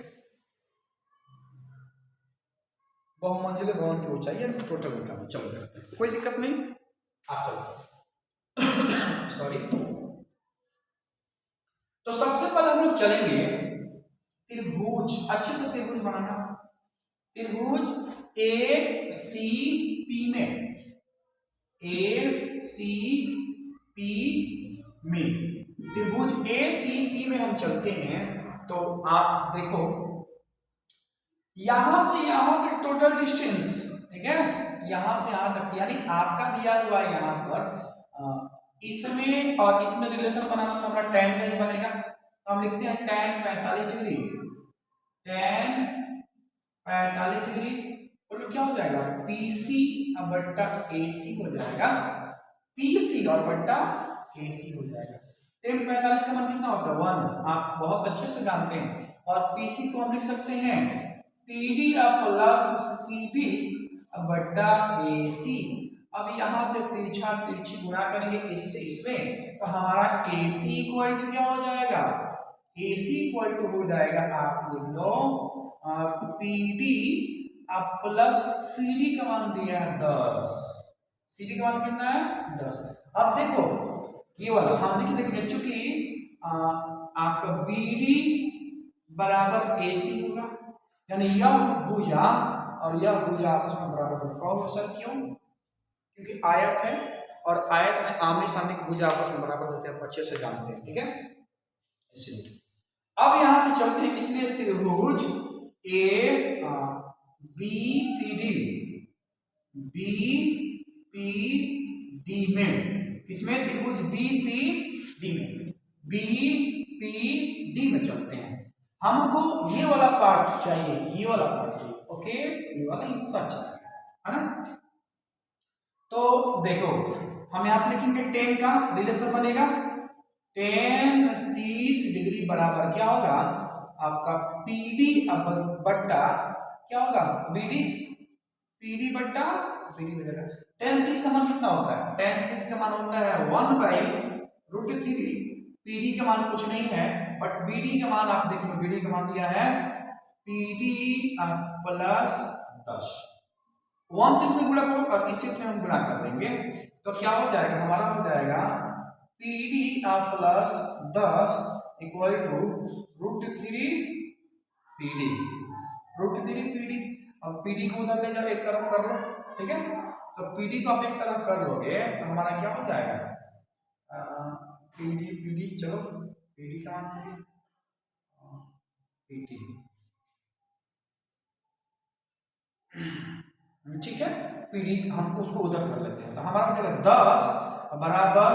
बहुमंजिले भवन की ऊंचाई है टोटल निकालना, चलो करते हैं, कोई दिक्कत नहीं। आप चलो सॉरी। तो सबसे पहले हम लोग चलेंगे त्रिभुज, अच्छे से त्रिभुज बनाना। त्रिभुज ACP में, ACP में, त्रिभुज ACP में हम चलते हैं। तो आप देखो यहां से यहां के टोटल डिस्टेंस, ठीक है, यहां से यहां तक, यानी आपका दिया हुआ यहां पर इसमें और इसमें रिलेशन बनाना तो हमारा tan का ही बनेगा। तो हम लिखते हैं tan 45 डिग्री, tan 45 डिग्री, बोलो क्या हो जाएगा? PC और बट्टा AC हो जाएगा, PC और बट्टा AC हो जाएगा। tan 45 का मान कितना होता है? 1, आप बहुत अच्छे से जानते हैं। और PC को हम लिख सकते हैं PD प्लस CB बट्टा AC। अब यहां से तिरछा तिरछी गुणा करेंगे इससे इसमें, तो हमारा AC इक्वल टू क्या हो जाएगा? AC इक्वल टू हो जाएगा, आप देख लो PD प्लस CD का मान दिया है 10, CD का मान कितना है? 10। अब देखो ये वाला हम लिख देंगे, चूंकि आपका BD बराबर AC होगा, यानी यह भुजा और यह भुजा आपस में बराबर होगा। कहो सर क्यों? क्योंकि आयत है और आयत में आमने सामने की भुजा आपस में बराबर होते हैं, आप अच्छे से जानते हैं, ठीक है, इसलिए। अब यहां पे चलते हैं, इसलिए त्रिभुज BPD में, किसमें? त्रिभुज BPD में, BPD में चलते हैं। हमको ये वाला पार्ट चाहिए, ये वाला पार्ट चाहिए, ओके, ये वाला हिस्सा चाहिए, है ना। तो देखो हम यहां पे लिखेंगे tan का रिलेशन बनेगा, tan 30 डिग्री बराबर क्या होगा? आपका PD बट्टा क्या होगा? BD, PD बट्टा BD हो जाएगा। tan 30 का मान कितना होता है? tan 30 का मान होता है 1/√3। PD का मान कुछ नहीं है, बट BD का मान आप देख लो, BD का मान दिया है PD प्लस 10। 1 से इसमें गुणा करो और इसी से हम गुणा कर देंगे, तो क्या हो जाएगा? हमारा हो जाएगा PD plus 10 equal to √3 PD, √3 PD। अब PD को उधर ले जाओ, एक तरफ कर लो, ठीक है। तो PD को आप एक तरफ कर लोगे तो हमारा क्या हो जाएगा? PD चलो PD का मान PD, ठीक है, PD हम उसको उधर कर लेते हैं। तो हमारा हो जाएगा 10 बराबर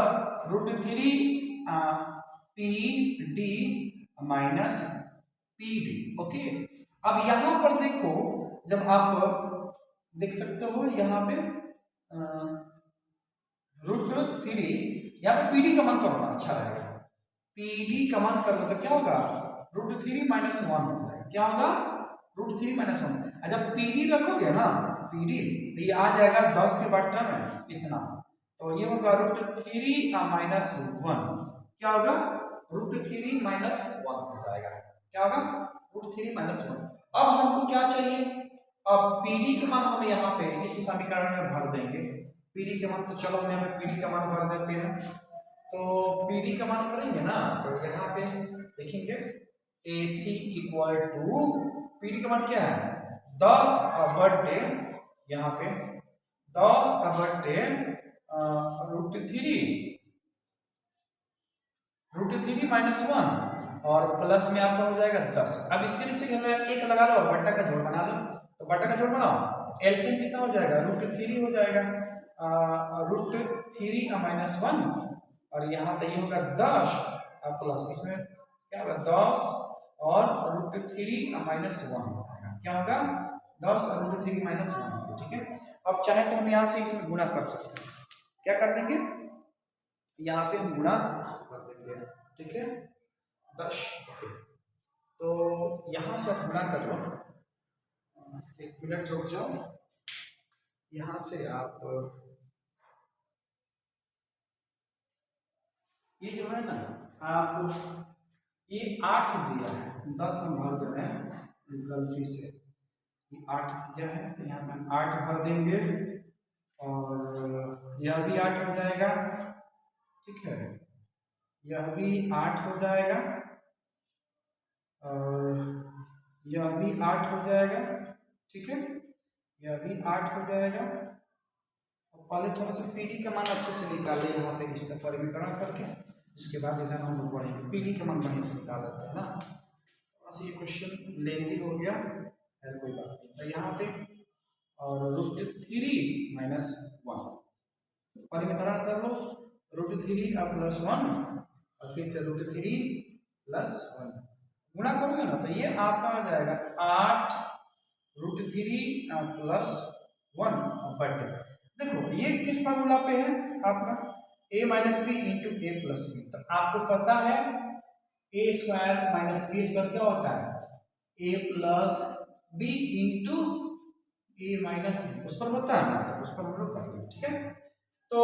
√3 PD माइनस PD। ओके, अब यहां पर देखो, जब आप देख सकते हो यहाँ पे √3, यहाँ पे PD का मान करो ना, अच्छा रहेगा। PD का मान कर लो तो क्या होगा? √3 माइनस 1 हो जाएगा। क्या होगा? √3 माइनस 1। जब PD रखोगे ना, PD तो ये आ जाएगा 10 के बट्टा में इतना, तो ये होगा √3 माइनस 1। क्या होगा? √3 माइनस 1 हो जाएगा। क्या होगा? √3 माइनस 1। अब हमको क्या चाहिए? अब PD के मान हम यहाँ पे इस समीकरण में भर देंगे। PD के मान, तो चलो हम यहाँ पे PD का मान भर देते हैं। तो PD का मान भरेंगे ना, तो यहाँ पे लिखेंगे AC इक्वल टू PD का मान क्या है 10/, यहाँ पे 10/√3 -1 और प्लस में आपका हो जाएगा 10। अब इसके नीचे एक लगा लो और बट्टा का जोड़ बना लो, तो बट्टा का जोड़ बनाओ एलसीएम कितना हो जाएगा √3 हो जाएगा, √3 -1 और यहाँ तो ये होगा 10 प्लस इसमें क्या होगा 10 और √3 -1 क्या होगा 10 और √3 -1। ठीक है, अब चाहे तो हम यहाँ से इसमें गुणा कर सकते हैं, क्या कर देंगे यहाँ पे हम गुणा कर देंगे। ठीक है 10। ओके, तो यहाँ से आप गुणा कर लो, 1 मिनट रुक जाओ, यहाँ से आप ये जो है ना आप ये 8 दिया है 10 हम भर दे रहे हैं गलती से, ये 8 दिया है तो यहाँ पे हम 8 भर देंगे और यह भी 8 हो जाएगा। ठीक है, यह भी 8 हो जाएगा और यह भी 8 हो जाएगा। ठीक है, यह भी 8 हो जाएगा। पहले थोड़ा सा पीडी का मान अच्छे से निकाले यहाँ पे इसका परिमीकरण करके, इसके बाद इधर हम लोग पढ़ेंगे पीडी का मान बढ़िया से निकाल लेते हैं ना। थोड़ा सा ये क्वेश्चन लेंदी हो गया है, कोई बात नहीं। तो यहाँ पे और √3 -1 परिमीकरण कर लो, √3 और +1 और फिर से √3 +1 गुणा करोगे ना तो ये आपका आ जाएगा 8 √3 +1/। देखो ये किस फार्मूला पे है आपका a - b into a + b। तो आपको पता है a² - b² क्या होता है a + b into a - b, उस पर होता है ना, तो उस पर हम लोग कर लेंगे। ठीक है, तो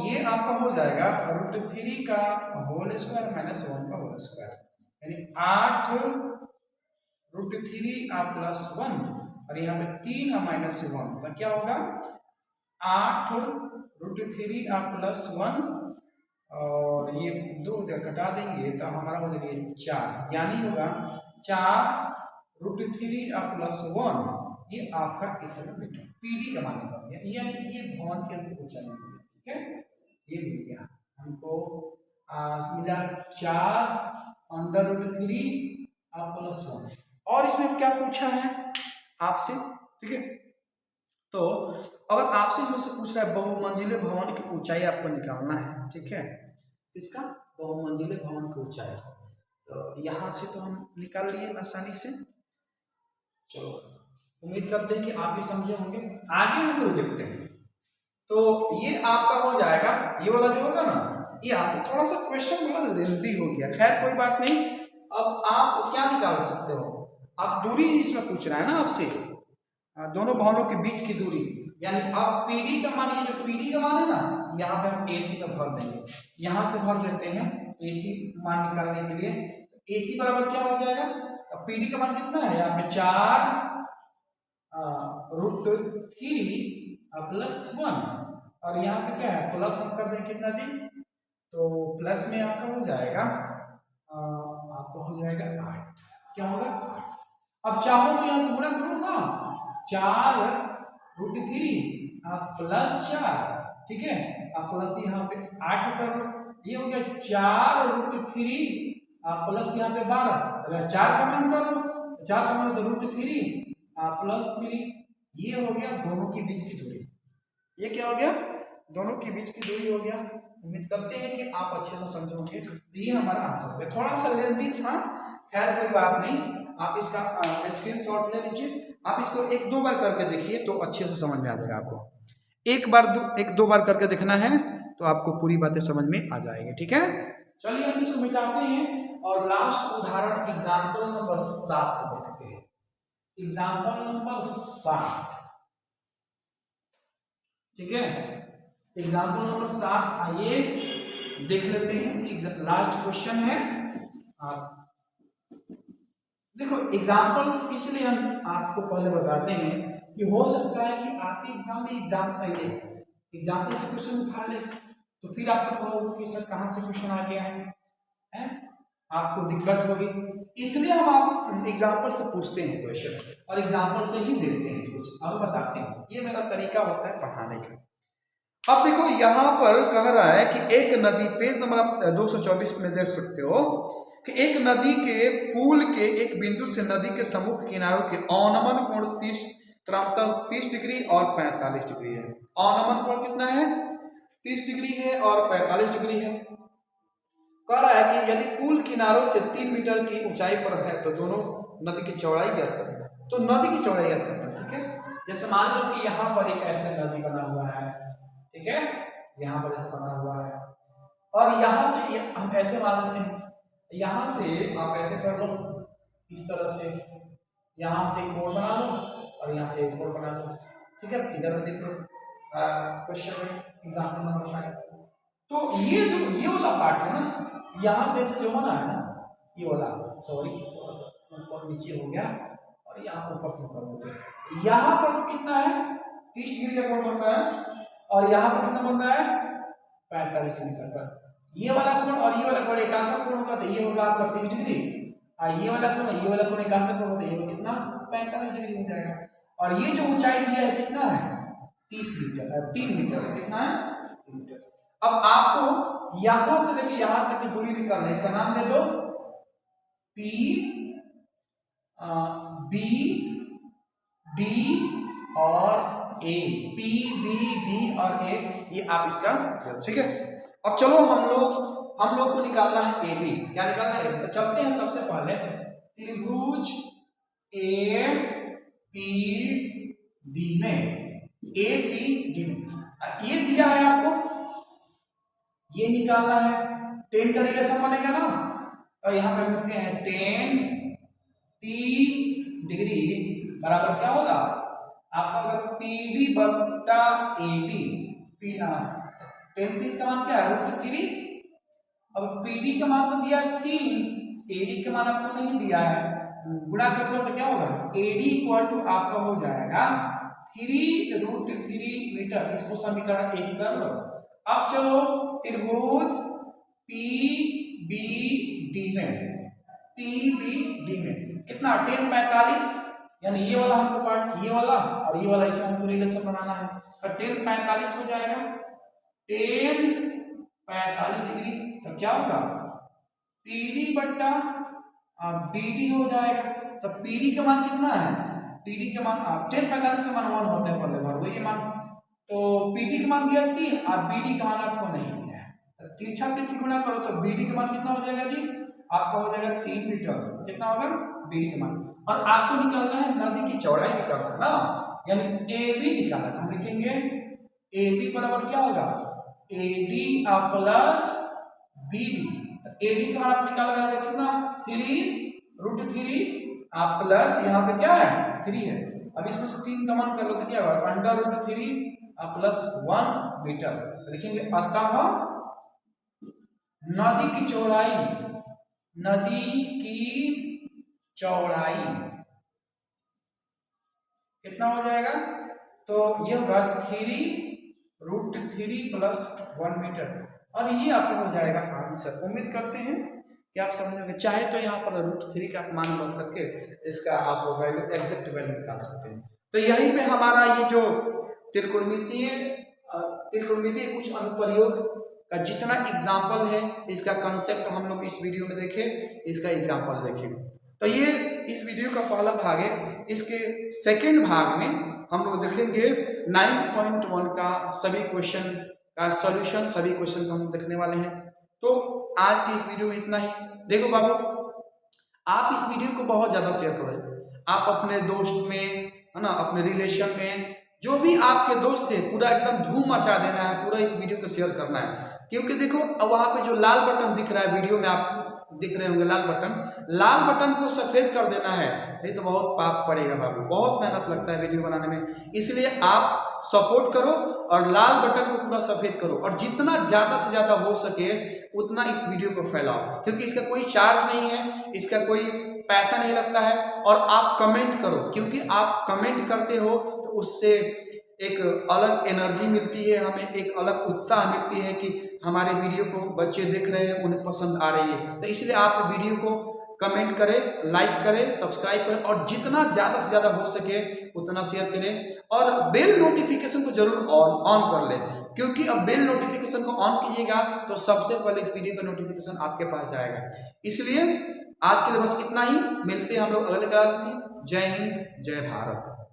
ये आपका हो जाएगा √3 का होल स्क्वायर -1 का होल स्क्वायर, यानी 8 √3 +1 और यहाँ पे 3 -1 तो क्या होगा 8 √3 +1 और ये 2 घटा देंगे तो हमारा हो जाएगा 4, यानी होगा 4 √3 +1। ये आपका इतना मीटर पीडी का मान निकल गया, यानी ये भवन की हमको ऊंचाई मिल गया। ठीक है, ये मिल गया हमको मिला 4/√3 +1। और इसमें क्या पूछा है आपसे। ठीक है, तो अगर आपसे इसमें से पूछ रहा है बहुमंजिले भवन की ऊंचाई आपको निकालना है। ठीक है, इसका बहुमंजिले भवन की ऊंचाई, तो यहाँ से तो हम निकाल लिए आसानी से। चलो उम्मीद करते हैं कि आप भी समझे होंगे। आगे हम लोग देखते हैं, तो ये आपका हो जाएगा, ये वाला जो होगा ना ये आपसे थोड़ा सा क्वेश्चन बड़ा लेंदी हो गया, खैर कोई बात नहीं। अब आप क्या निकाल सकते हो, आप दूरी इसमें पूछ रहा है ना आपसे, दोनों भवनों के बीच की दूरी, यानी अब पीडी का मान, ये जो पीडी का मान है ना यहाँ पे हम एसी का भर देंगे, यहाँ से भर देते हैं एसी मान निकालने के लिए। एसी बराबर क्या हो जाएगा, अब पीडी का मान कितना है यहाँ पे 4 √3 +1 और यहाँ पे क्या है प्लस हम कर दें कितना जी, तो प्लस में आपका हो जाएगा आपको हो जाएगा 8, क्या होगा 8। अब चाहो तो यहाँ से गुणा करो ना, 4 √3 +4, ठीक है, आप प्लस यहाँ पे 8 कर लो, ये हो गया 4 √3 प्लस यहाँ पे 12, अगर 4 का मान कर लो, 4 का मान तो √3 +3, ये हो गया दोनों के बीच की दूरी। ये क्या हो गया दोनों के बीच की दूरी हो गया। उम्मीद करते हैं कि आप अच्छे से समझे होंगे। ये हमारा आंसर है, थोड़ा सा लेंथी था, खैर कोई बात नहीं, आप इसका स्क्रीनशॉट ले लीजिए, आप इसको 1-2 बार करके देखिए तो अच्छे से समझ में आ जाएगा। आपको 1-2 बार करके देखना है तो आपको पूरी बातें समझ में आ जाएगी। ठीक है, चलिए हम इसको मिटाते हैं और लास्ट उदाहरण एग्जाम्पल नंबर 7 देखते हैं। एग्जाम्पल नंबर 7, ठीक है, एग्जाम्पल नंबर 7 आइए देख लेते हैं। लास्ट क्वेश्चन है, आप देखो एग्जाम्पल इसलिए हम आपको पहले बताते हैं कि हो सकता है कि आपके एग्जाम में एग्जाम्पल से क्वेश्चन उठा ले तो फिर आपको कहोगे कि सर कहाँ से क्वेश्चन आ गया है? आपको दिक्कत होगी। इसलिए हम आप एग्जाम्पल से पूछते हैं क्वेश्चन और एग्जाम्पल से ही देते हैं कुछ और बताते हैं। ये मेरा तरीका होता है पढ़ाने का। अब देखो यहाँ पर कह रहा है कि एक नदी, पेज नंबर आप 224 में देख सकते हो कि एक नदी के पुल के एक बिंदु से नदी के सम्मुख किनारों के अवनमन कोण 30 डिग्री और 45 डिग्री है। अवनमन कोण कितना है? 30 डिग्री है और 45 डिग्री है। कह रहा है कि यदि पुल किनारों से 3 मीटर की ऊंचाई पर है तो दोनों नदी की चौड़ाई ज्ञात करना। तो नदी की चौड़ाई ज्ञात करना, ठीक है। जैसे मान लो कि यहाँ पर एक ऐसे नदी बना हुआ है, ठीक है, यहाँ पर ऐसा बना हुआ है और यहाँ से हम ऐसे मान लेते हैं, यहाँ से आप ऐसे कर लो इस तरह से, यहाँ से एक कोण बना लो और यहाँ से एक कोण बना लो, ठीक है। इधर में देख लो क्वेश्चन में एग्जाम्पल नंबर 5। तो ये वाला पार्ट है ना, यहाँ से जो बना है ना ये वाला, सॉरी थोड़ा सा ऊपर नीचे हो गया और यहाँ ऊपर से ऊपर होते हैं। यहाँ पर कितना है? 30 डिग्री का कोण बन रहा है और यहाँ पर कितना बन रहा है? 45 डिग्री का। ये वाला कोण और ये वाला कोण एकांतर कोण होगा तो ये होगा आपका 30 डिग्री, और ये वाला कोण एकांतर कोण होगा तो ये कितना? 45 डिग्री हो जाएगा। और ये जो ऊंचाई दिया है कितना है? 3 मीटर। कितना है? 3 मीटर। अब आपको यहां से लेके यहां तक की दूरी निकालना है, इसका नाम दे दो P B D और A। P B D और A, ये आप इसका, ठीक है। अब चलो हम लोग को निकालना है AB। क्या निकालना है? तो चलते हैं सबसे पहले त्रिभुज APD में, APD में ये दिया है आपको, ये निकालना है। 10 का रिलेशन बनेगा ना, तो यहाँ पे लिखते हैं 10 30 डिग्री बराबर क्या होगा आपका? होगा PD बटा AD। 10 30 का मान क्या है? √3। अब PD का मान तो दिया है 3, AD का मान आपको नहीं दिया है, गुणा कर लो तो क्या होगा? AD इक्वल टू आपका हो जाएगा 3√3 मीटर। इसको समीकरण 1 कर लो। अब चलो त्रिभुज PBD में कितना? 10 45, यानी ये वाला हमको पार्ट, ये वाला और ये वाला, इसमें हमको रिलेशन बनाना है। तो 10 45 हो जाएगा, 10 45 डिग्री, तो क्या होगा? PD बट्टा BD हो जाएगा। तो PD का मान कितना है? PD का मान 10 45 का मान 1 होता है पहले बार, वही मान। तो PD का मान दिया 3 और BD का मान आपको नहीं दिया है, तो तिरछा तिरछी गुणा करो तो BD का मान कितना हो जाएगा जी? आपका हो जाएगा 3 मीटर। कितना होगा BD का मान? और आपको निकालना है नदी की चौड़ाई निकालना है ना, यानी AB निकालना है। हम लिखेंगे AB बराबर क्या होगा? AD plus BD। AD का मान आप निकाला है कितना? 3√3 प्लस यहाँ पे क्या है? 3 है। अब इसमें से 3 का मान कर लो तो क्या होगा? √3 प्लस 1 मीटर। लिखेंगे अतः नदी की चौड़ाई कितना हो जाएगा? तो ये होगा 3√3 प्लस 1 मीटर, और ये आपको हो जाएगा आंसर। उम्मीद करते हैं कि आप समझोगे। चाहे तो यहाँ पर √3 का मान लो करके इसका आप वैल्यू, एग्जैक्ट वैल्यू निकाल सकते हैं। तो यहीं पे हमारा ये जो त्रिकोणमितीय कुछ अनुप्रयोग का जितना एग्जाम्पल है, इसका कंसेप्ट हम लोग इस वीडियो में देखें, इसका एग्जाम्पल देखें। तो ये इस वीडियो का पहला भाग है। इसके सेकेंड भाग में हम लोग देखेंगे 9.1 का सभी क्वेश्चन का सॉल्यूशन, सभी क्वेश्चन को हम देखने वाले हैं। तो आज की इस वीडियो में इतना ही। देखो बाबू, आप इस वीडियो को बहुत ज़्यादा शेयर करें। आप अपने दोस्त में, है ना, अपने रिलेशन में जो भी आपके दोस्त थे, पूरा एकदम धूम मचा देना है, पूरा इस वीडियो को शेयर करना है। क्योंकि देखो वहाँ पे जो लाल बटन दिख रहा है, वीडियो में आप दिख रहे होंगे लाल बटन को सफ़ेद कर देना है। नहीं तो बहुत पाप पड़ेगा बाबू, बहुत मेहनत लगता है वीडियो बनाने में। इसलिए आप सपोर्ट करो और लाल बटन को पूरा सफ़ेद करो, और जितना ज़्यादा से ज़्यादा हो सके उतना इस वीडियो को फैलाओ। क्योंकि इसका कोई चार्ज नहीं है, इसका कोई पैसा नहीं लगता है। और आप कमेंट करो, क्योंकि आप कमेंट करते हो तो उससे एक अलग एनर्जी मिलती है, हमें एक अलग उत्साह मिलती है कि हमारे वीडियो को बच्चे देख रहे हैं, उन्हें पसंद आ रही है। तो इसलिए आप वीडियो को कमेंट करें, लाइक करें, सब्सक्राइब करें और जितना ज़्यादा से ज़्यादा हो सके उतना शेयर करें और बेल नोटिफिकेशन को जरूर ऑन कर लें, क्योंकि अब बेल नोटिफिकेशन को ऑन कीजिएगा तो सबसे पहले इस वीडियो का नोटिफिकेशन आपके पास जाएगा। इसलिए आज के लिए बस इतना ही, मिलते हैं हम लोग अगले क्लास में। जय हिंद, जय भारत।